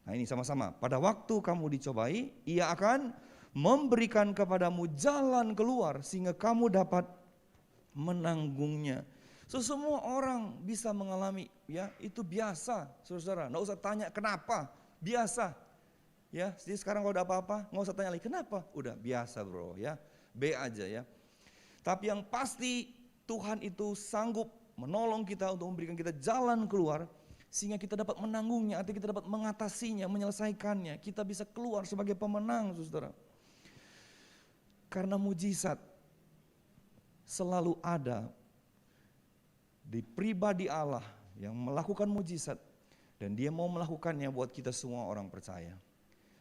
Nah ini sama-sama. Pada waktu kamu dicobai, ia akan memberikan kepadamu jalan keluar sehingga kamu dapat menanggungnya. So, semua orang bisa mengalami ya, itu biasa saudara, nggak usah tanya kenapa, biasa ya. Jadi sekarang kalau ada apa-apa nggak usah tanya lagi kenapa, udah biasa bro ya, B aja ya. Tapi yang pasti Tuhan itu sanggup menolong kita untuk memberikan kita jalan keluar sehingga kita dapat menanggungnya, artinya kita dapat mengatasinya, menyelesaikannya, kita bisa keluar sebagai pemenang saudara. Karena mujizat selalu ada di pribadi Allah yang melakukan mujizat dan dia mau melakukannya buat kita semua orang percaya.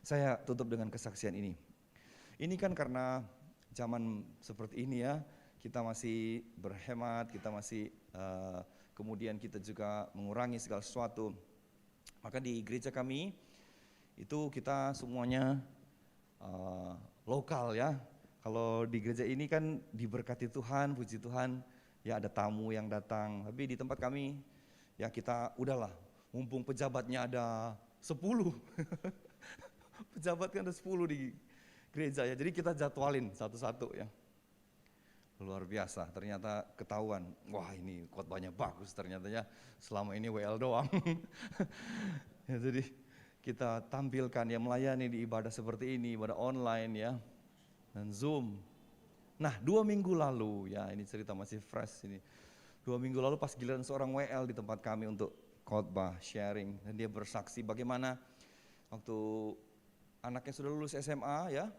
Saya tutup dengan kesaksian ini. Ini kan karena zaman seperti ini ya, kita masih berhemat, kita masih kemudian kita juga mengurangi segala sesuatu. Maka di gereja kami itu kita semuanya lokal ya. Kalau di gereja ini kan diberkati Tuhan, puji Tuhan. Ya ada tamu yang datang, tapi di tempat kami ya kita udahlah, mumpung pejabatnya ada 10. Pejabat kan ada 10 di gereja ya, jadi kita jadwalin satu-satu ya. Luar biasa, ternyata ketahuan, wah ini khotbahnya bagus ternyata ya, selama ini WL doang. Ya, jadi kita tampilkan ya, melayani di ibadah seperti ini, ibadah online ya, dan Zoom. Nah 2 minggu lalu, ya ini cerita masih fresh ini. 2 minggu lalu pas giliran seorang WL di tempat kami untuk khotbah, sharing. Dan dia bersaksi bagaimana waktu anaknya sudah lulus SMA ya.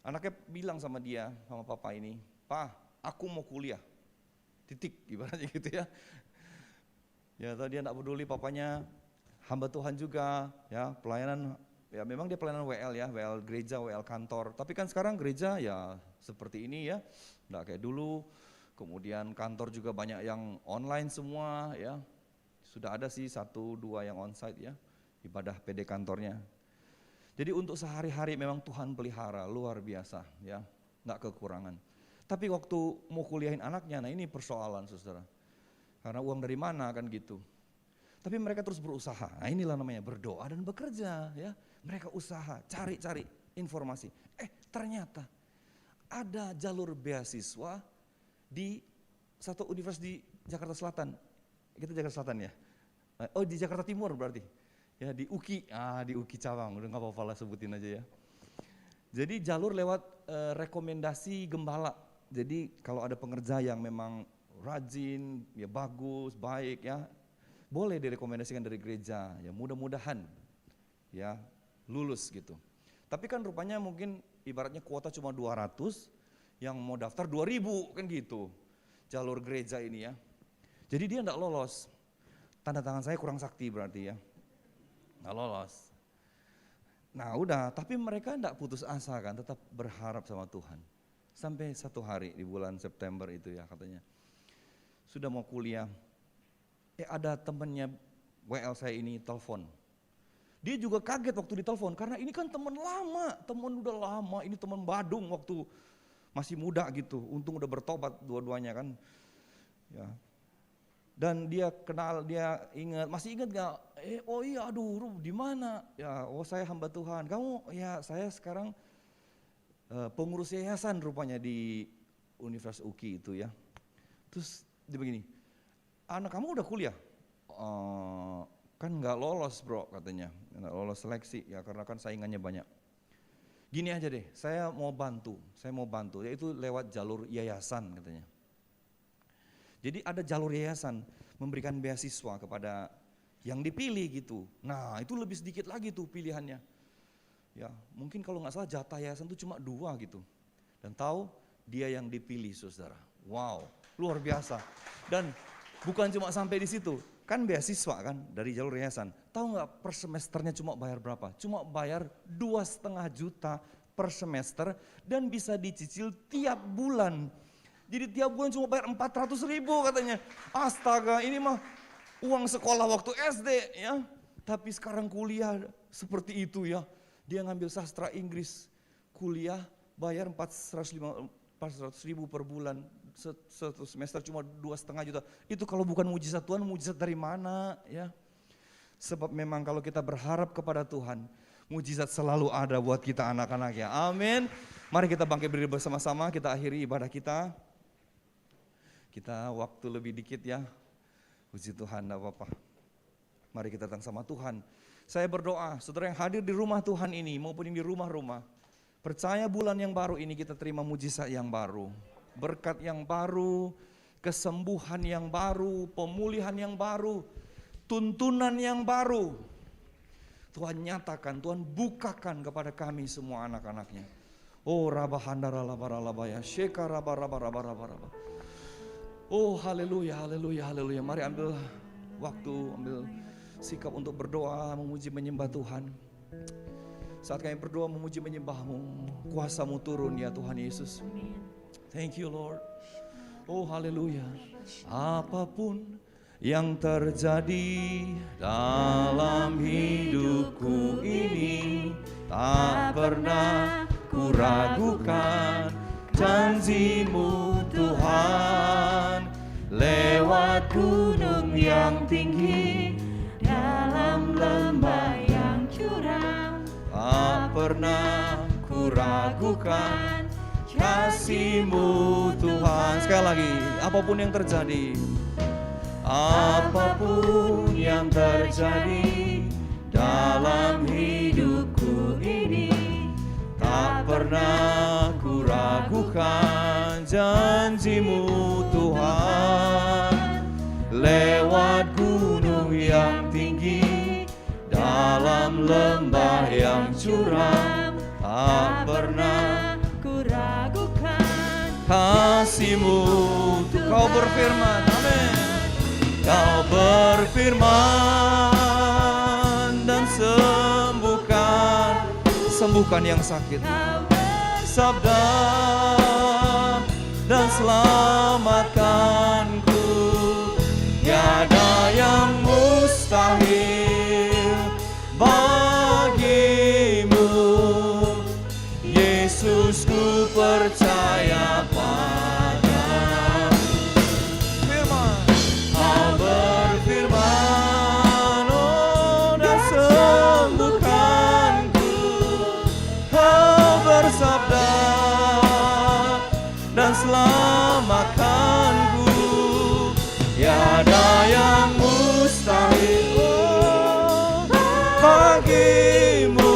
Anaknya bilang sama dia, sama papa ini, "Pa, aku mau kuliah." Titik, ibaratnya gitu ya. Ya, atau dia enggak peduli papanya hamba Tuhan juga, ya, pelayanan, ya memang dia pelayanan WL ya, WL gereja, WL kantor. Tapi kan sekarang gereja ya seperti ini ya, enggak kayak dulu. Kemudian kantor juga banyak yang online semua ya. Sudah ada sih 1-2 yang onsite ya, ibadah PD kantornya. Jadi untuk sehari-hari memang Tuhan pelihara, luar biasa ya, enggak kekurangan. Tapi waktu mau kuliahin anaknya, nah ini persoalan saudara. Karena uang dari mana kan gitu. Tapi mereka terus berusaha, nah inilah namanya berdoa dan bekerja ya. Mereka usaha, cari-cari informasi. Ternyata ada jalur beasiswa di satu universitas di Jakarta Selatan. Kita Jakarta Selatan ya? Oh di Jakarta Timur berarti. Ya di UKI, di UKI Cawang, udah gak apa-apa lah sebutin aja ya. Jadi jalur lewat rekomendasi gembala. Jadi kalau ada pengerja yang memang rajin, ya bagus, baik ya, boleh direkomendasikan dari gereja, ya mudah-mudahan ya lulus gitu. Tapi kan rupanya mungkin ibaratnya kuota cuma 200, yang mau daftar 2000 kan gitu. Jalur gereja ini ya. Jadi dia enggak lolos. Tanda tangan saya kurang sakti berarti ya. Enggak lolos. Nah udah, tapi mereka enggak putus asa kan, tetap berharap sama Tuhan. Sampai satu hari di bulan September itu ya katanya. Sudah mau kuliah, ada temennya WL saya ini telepon. Dia juga kaget waktu ditelepon karena ini kan teman lama, teman udah lama, ini teman Badung waktu masih muda gitu. Untung udah bertobat dua-duanya kan. Ya. Dan dia kenal, dia ingat, masih ingat gak? Oh iya, aduh, di mana? Ya, oh saya hamba Tuhan. Kamu, ya saya sekarang pengurus yayasan rupanya di Universitas UKI itu ya. Terus dia begini, anak kamu udah kuliah? Kan nggak lolos bro katanya, nggak lolos seleksi ya karena kan saingannya banyak. Gini aja deh, saya mau bantu, yaitu lewat jalur yayasan katanya. Jadi ada jalur yayasan memberikan beasiswa kepada yang dipilih gitu. Nah itu lebih sedikit lagi tuh pilihannya. Ya mungkin kalau nggak salah jatah yayasan itu cuma 2 gitu. Dan tahu dia yang dipilih saudara. Wow, luar biasa. Dan bukan cuma sampai di situ, kan beasiswa kan dari jalur yayasan. Tahu nggak per semesternya cuma bayar berapa? Cuma bayar 2,5 juta per semester dan bisa dicicil tiap bulan. Jadi tiap bulan cuma bayar 400.000 katanya. Astaga, ini mah uang sekolah waktu SD ya. Tapi sekarang kuliah seperti itu ya. Dia ngambil sastra Inggris, kuliah bayar 400.000 per bulan. Satu semester cuma 2,5 juta. Itu kalau bukan mujizat Tuhan, mujizat dari mana ya? Sebab memang kalau kita berharap kepada Tuhan, mujizat selalu ada buat kita anak-anaknya. Amin. Mari kita bangkit berdiri bersama-sama, kita akhiri ibadah kita. Kita waktu lebih dikit ya. Puji Tuhan, enggak apa-apa. Mari kita datang sama Tuhan. Saya berdoa, saudara yang hadir di rumah Tuhan ini maupun yang di rumah-rumah, percaya bulan yang baru ini kita terima mujizat yang baru. Berkat yang baru, kesembuhan yang baru, pemulihan yang baru, tuntunan yang baru. Tuhan nyatakan, Tuhan bukakan kepada kami semua anak-anaknya. Oh rabahandara labaralabaya, syeka rabarabarabarabara. Oh haleluya, haleluya, haleluya. Mari ambil waktu, ambil sikap untuk berdoa, memuji menyembah Tuhan. Saat kami berdoa memuji menyembah-Mu, kuasa-Mu turun ya Tuhan Yesus. Thank you Lord. Oh haleluya. Apapun yang terjadi dalam hidupku ini, tak pernah kuragukan janji-Mu Tuhan. Lewat gunung yang tinggi, dalam lembah yang curam, tak pernah kuragukan kasih-Mu Tuhan. Sekali lagi, apapun yang terjadi, apapun yang terjadi dalam hidupku ini, tak pernah kuragukan janji-Mu Tuhan. Lewat gunung yang tinggi, dalam lembah yang curam, tak pernah kuragukan kasih-Mu. Kau berfirman, amin. Kau berfirman dan sembuhkan yang sakit. Sabda dan selamatkanku. Tiada yang mustahil bagimu. Yesus, ku percaya padamu. Firman, Kau berfirman, oh, dan sembuhkanku. Kau bersabda dan selamatkanku. Tiada yang mustahil bagimu.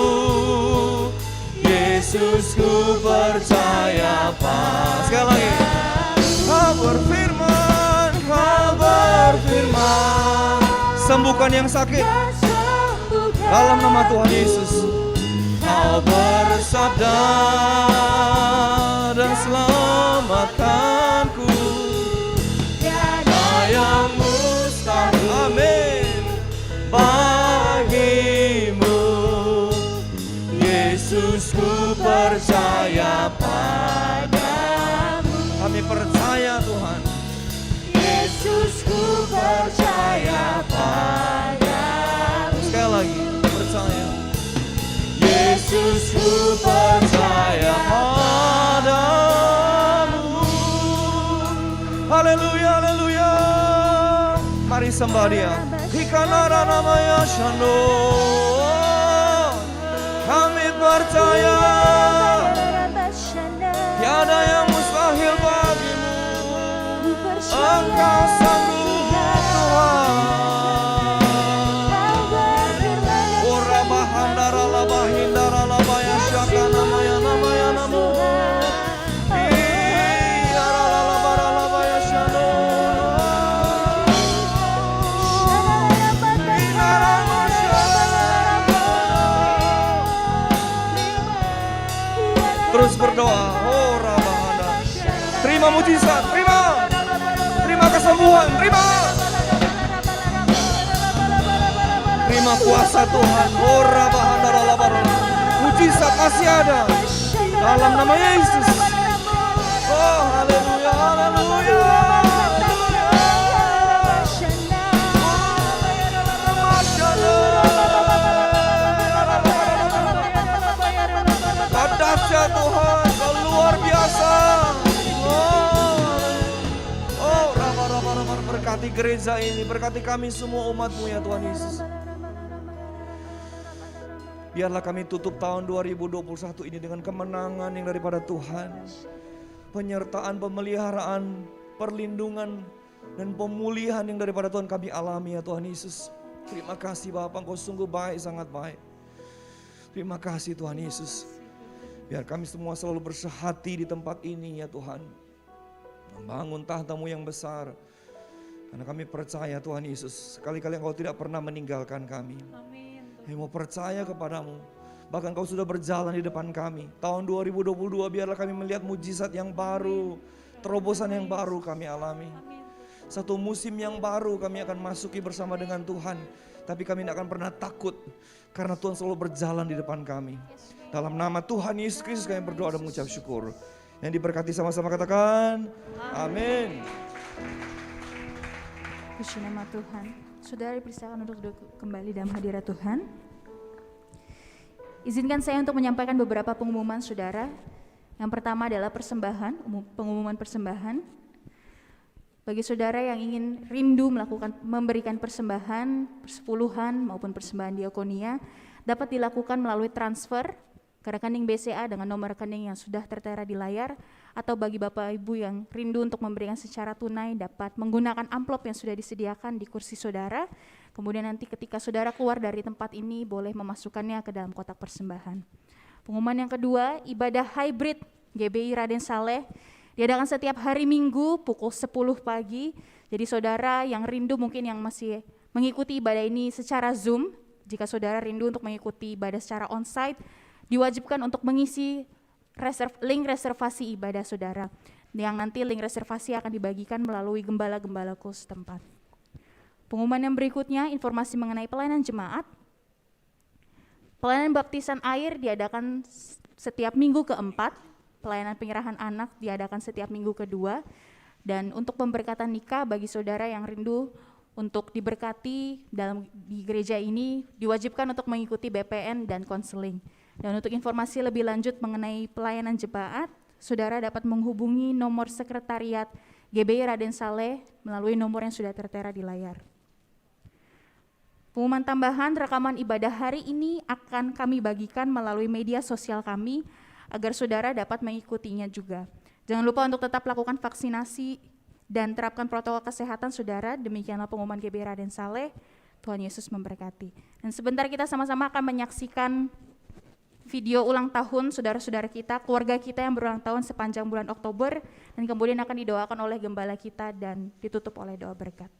Yesus, ku percaya padamu. Sekali lagi. Kau berfirman, sembuhkan yang sakit dalam nama Tuhan Yesus. Kau bersabda dan selamatkanku. Tiada yang mustahil, amin, bagimu. Yesus, ku percaya padamu. Kami percaya Tuhan. Yesus, ku percaya padamu. Sekali lagi, percaya. Yesus, ku percaya padamu. Haleluya, haleluya. Mari sembah Dia. Hikanara namanya Shano. Kami percaya tiada yang mustahil bagimu. Engkau sanggup Tuhan. Ora bahandara la bahindara la baya syaka namaya namaya namo. Iyara la la bara la baya syano. Inara masyana. Terus berdoa. Ora bahanda. Terima mujizat, terima kesembuhan, terima kuasa Tuhan. Ora bahandara la bara. Mujizat masih ada dalam nama Yesus. Oh, haleluya, haleluya. Dahsyat Tuhan, Kau luar biasa. Berkati gereja ini, berkati kami semua umat-Mu ya Tuhan Yesus. Biarlah kami tutup tahun 2021 ini dengan kemenangan yang daripada Tuhan. Penyertaan, pemeliharaan, perlindungan, dan pemulihan yang daripada Tuhan kami alami ya Tuhan Yesus. Terima kasih Bapa, Engkau sungguh baik, sangat baik. Terima kasih Tuhan Yesus. Biar kami semua selalu bersehati di tempat ini ya Tuhan. Membangun tahta-Mu yang besar. Karena kami percaya Tuhan Yesus, sekali-kali Engkau tidak pernah meninggalkan kami. Amin. Kami mau percaya kepadamu. Bahkan Kau sudah berjalan di depan kami. Tahun 2022 biarlah kami melihat mujizat yang baru. Terobosan yang baru kami alami. Satu musim yang baru kami akan masuki bersama dengan Tuhan. Tapi kami tidak akan pernah takut. Karena Tuhan selalu berjalan di depan kami. Dalam nama Tuhan Yesus Kristus kami berdoa dan mengucap syukur. Yang diberkati sama-sama katakan, amin. Puji nama Tuhan. Saudara dipersilakan untuk duduk kembali dalam hadirat Tuhan. Izinkan saya untuk menyampaikan beberapa pengumuman saudara. Yang pertama adalah persembahan, pengumuman persembahan. Bagi saudara yang ingin rindu memberikan persembahan, persepuluhan maupun persembahan diakonia, dapat dilakukan melalui transfer ke rekening BCA dengan nomor rekening yang sudah tertera di layar, atau bagi Bapak Ibu yang rindu untuk memberikan secara tunai dapat menggunakan amplop yang sudah disediakan di kursi saudara. Kemudian nanti ketika saudara keluar dari tempat ini boleh memasukkannya ke dalam kotak persembahan. Pengumuman yang kedua, ibadah hybrid GBI Raden Saleh diadakan setiap hari Minggu pukul 10 pagi. Jadi saudara yang rindu mungkin yang masih mengikuti ibadah ini secara Zoom, jika saudara rindu untuk mengikuti ibadah secara onsite, diwajibkan untuk mengisi link reservasi ibadah saudara, yang nanti link reservasi akan dibagikan melalui gembala-gembala khusus tempat. Pengumuman yang berikutnya, informasi mengenai pelayanan jemaat. Pelayanan baptisan air diadakan setiap minggu keempat, pelayanan penyerahan anak diadakan setiap minggu kedua, dan untuk pemberkatan nikah bagi saudara yang rindu untuk diberkati di gereja ini diwajibkan untuk mengikuti BPN dan konseling. Dan untuk informasi lebih lanjut mengenai pelayanan jemaat, saudara dapat menghubungi nomor sekretariat GBI Raden Saleh melalui nomor yang sudah tertera di layar. Pengumuman tambahan, rekaman ibadah hari ini akan kami bagikan melalui media sosial kami agar saudara dapat mengikutinya juga. Jangan lupa untuk tetap lakukan vaksinasi dan terapkan protokol kesehatan saudara. Demikianlah pengumuman GBI Raden Saleh. Tuhan Yesus memberkati. Dan sebentar kita sama-sama akan menyaksikan video ulang tahun saudara-saudara kita, keluarga kita yang berulang tahun sepanjang bulan Oktober, dan kemudian akan didoakan oleh gembala kita dan ditutup oleh doa berkat.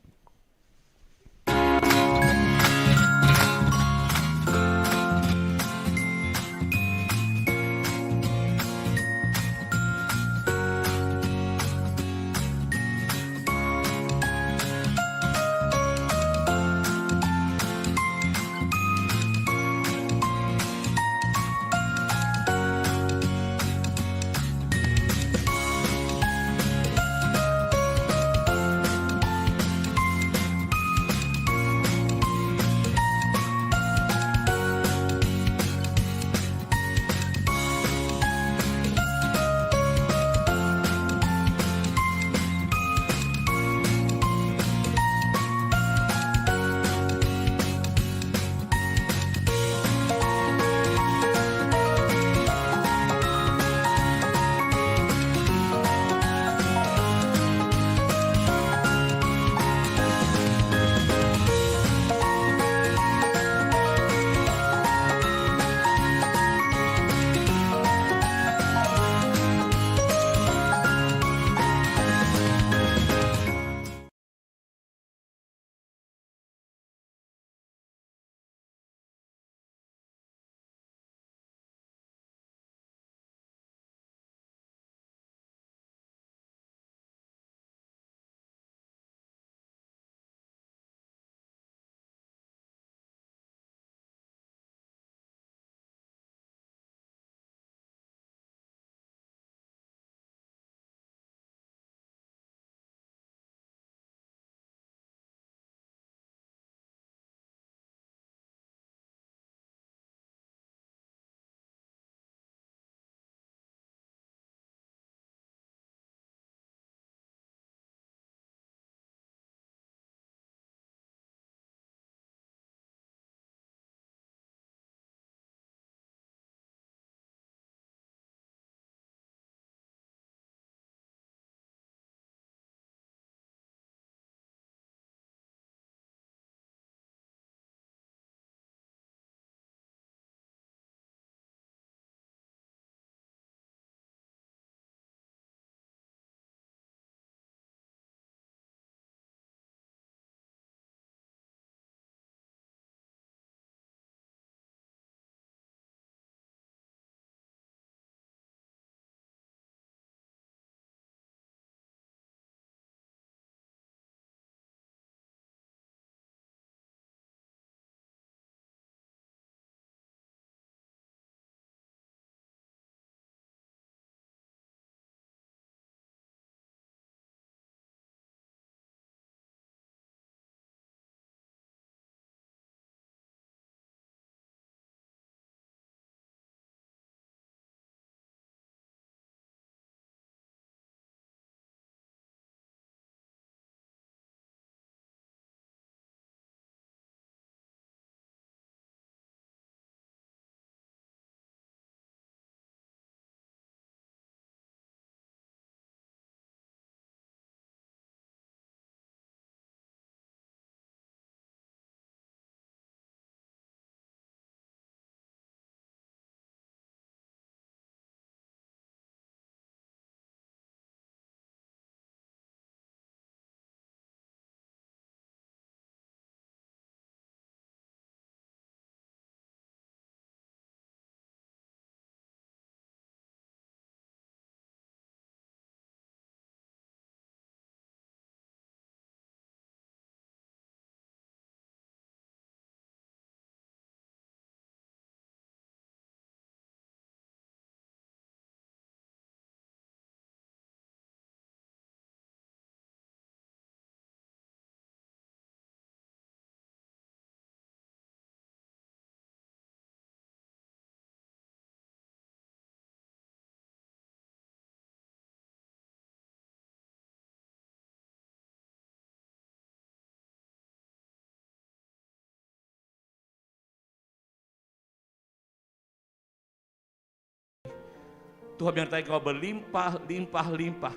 Tuhan menyertai kau berlimpah, limpah, limpah.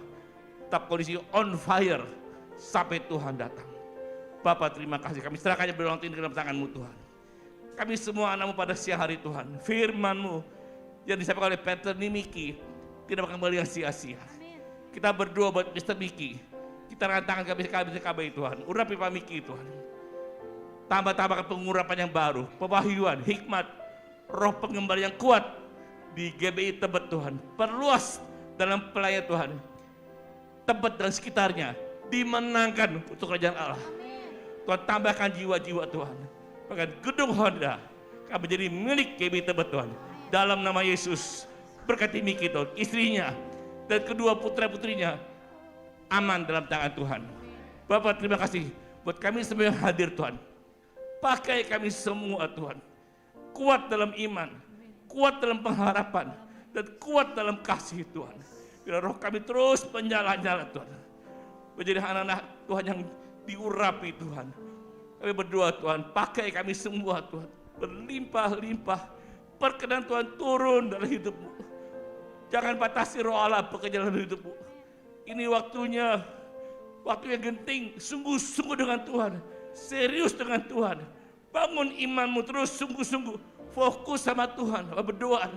Tetap kondisi on fire sampai Tuhan datang. Bapak terima kasih, kami serahkan berulang ini ke dalam tangan-Mu Tuhan. Kami semua anak-Mu pada siang hari Tuhan, firman-Mu yang disampaikan oleh Peter Nimiki tidak akan kembali sia-sia. Kita berdoa buat Mr. Miki, kita rantangan kami Tuhan, urapi Pak Miki Tuhan. Tambah-tambahkan pengurapan yang baru, pewahyuan, hikmat, roh pengembali yang kuat di GBI Tebet Tuhan. Perluas dalam pelayan Tuhan. Tebet dan sekitarnya dimenangkan untuk kerajaan Allah. Tuhan tambahkan jiwa-jiwa Tuhan. Bahkan gedung Honda akan menjadi milik GBI Tebet Tuhan. Dalam nama Yesus, berkati Miki Tuhan, istrinya dan kedua putra-putrinya aman dalam tangan Tuhan. Bapak terima kasih buat kami semua yang hadir Tuhan. Pakai kami semua Tuhan. Kuat dalam iman, kuat dalam pengharapan, dan kuat dalam kasih Tuhan. Biar roh kami terus menyala-nyala Tuhan. Menjadi anak-anak Tuhan yang diurapi Tuhan. Kami berdoa Tuhan, pakai kami semua Tuhan. Berlimpah-limpah, perkenan Tuhan turun dalam hidupmu. Jangan batasi roh Allah bekerja dalam hidupmu. Ini waktunya, waktu yang genting, sungguh-sungguh dengan Tuhan. Serius dengan Tuhan. Bangun imanmu terus sungguh-sungguh. Fokus sama Tuhan, berdoa.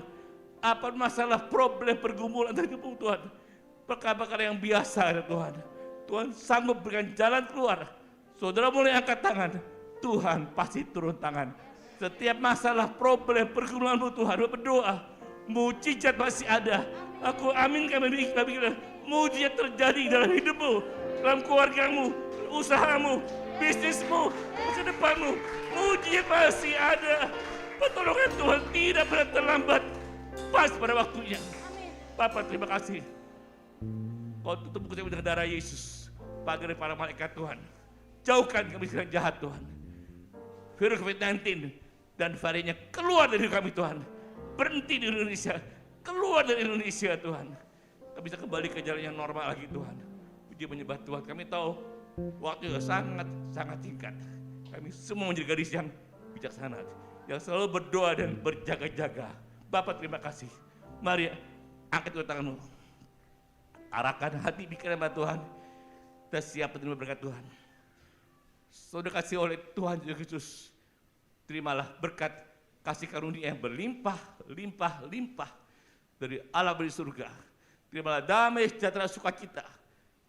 Apa masalah, problem, pergumulan dari hidupmu Tuhan. Perkara-perkara yang biasa ya Tuhan. Tuhan sanggup berikan jalan keluar. Saudara mulai angkat tangan, Tuhan pasti turun tangan. Setiap masalah, problem, pergumulanmu Tuhan, berdoa. Mujizat masih ada. Aku aminkan mujizat terjadi dalam hidupmu, dalam keluargamu, usahamu, bisnismu, masa depanmu. Mujizat masih ada. Pertolongan Tuhan tidak pernah terlambat. Pas pada waktunya. Bapak terima kasih. Kau tutup buku dengan darah Yesus. Pagar para malaikat Tuhan. Jauhkan kemiskinan jahat Tuhan. Virus COVID-19 dan variannya keluar dari kami Tuhan. Berhenti di Indonesia. Keluar dari Indonesia Tuhan. Kita bisa kembali ke jalan yang normal lagi Tuhan. Puji menyembah Tuhan. Kami tahu waktu yang sangat singkat. Kami semua menjadi gadis yang bijaksana. Yang selalu berdoa dan berjaga-jaga. Bapak terima kasih. Mari angkat kedua tanganmu. Arahkan hati pikiran Tuhan. Kita siap menerima berkat Tuhan. Saudara kasih oleh Tuhan Yesus. Terimalah berkat kasih karunia yang berlimpah, limpah, limpah dari Allah dari surga. Terimalah damai, sejahtera, sukacita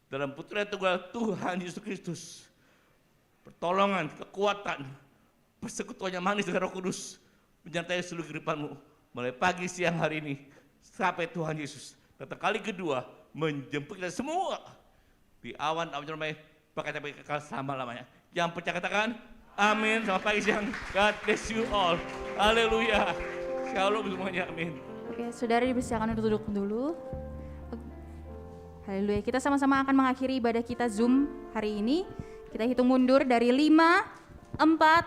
dalam Putra Tunggal Tuhan Yesus Kristus. Pertolongan, kekuatan, persekutuan yang manis dengan Roh Kudus menyertai seluruh kehidupanmu mulai pagi siang hari ini sampai Tuhan Yesus datang kali kedua menjemput kita semua di awan-awan ramai bahkan sampai kekal selama-lamanya. Yang percaya katakan amin. Selamat pagi siang. God bless you all. Haleluya. Shalom semuanya. Amin. Oke, saudara dipersilakan untuk duduk dulu. Haleluya. Kita sama-sama akan mengakhiri ibadah kita Zoom hari ini. Kita hitung mundur dari 5, 4,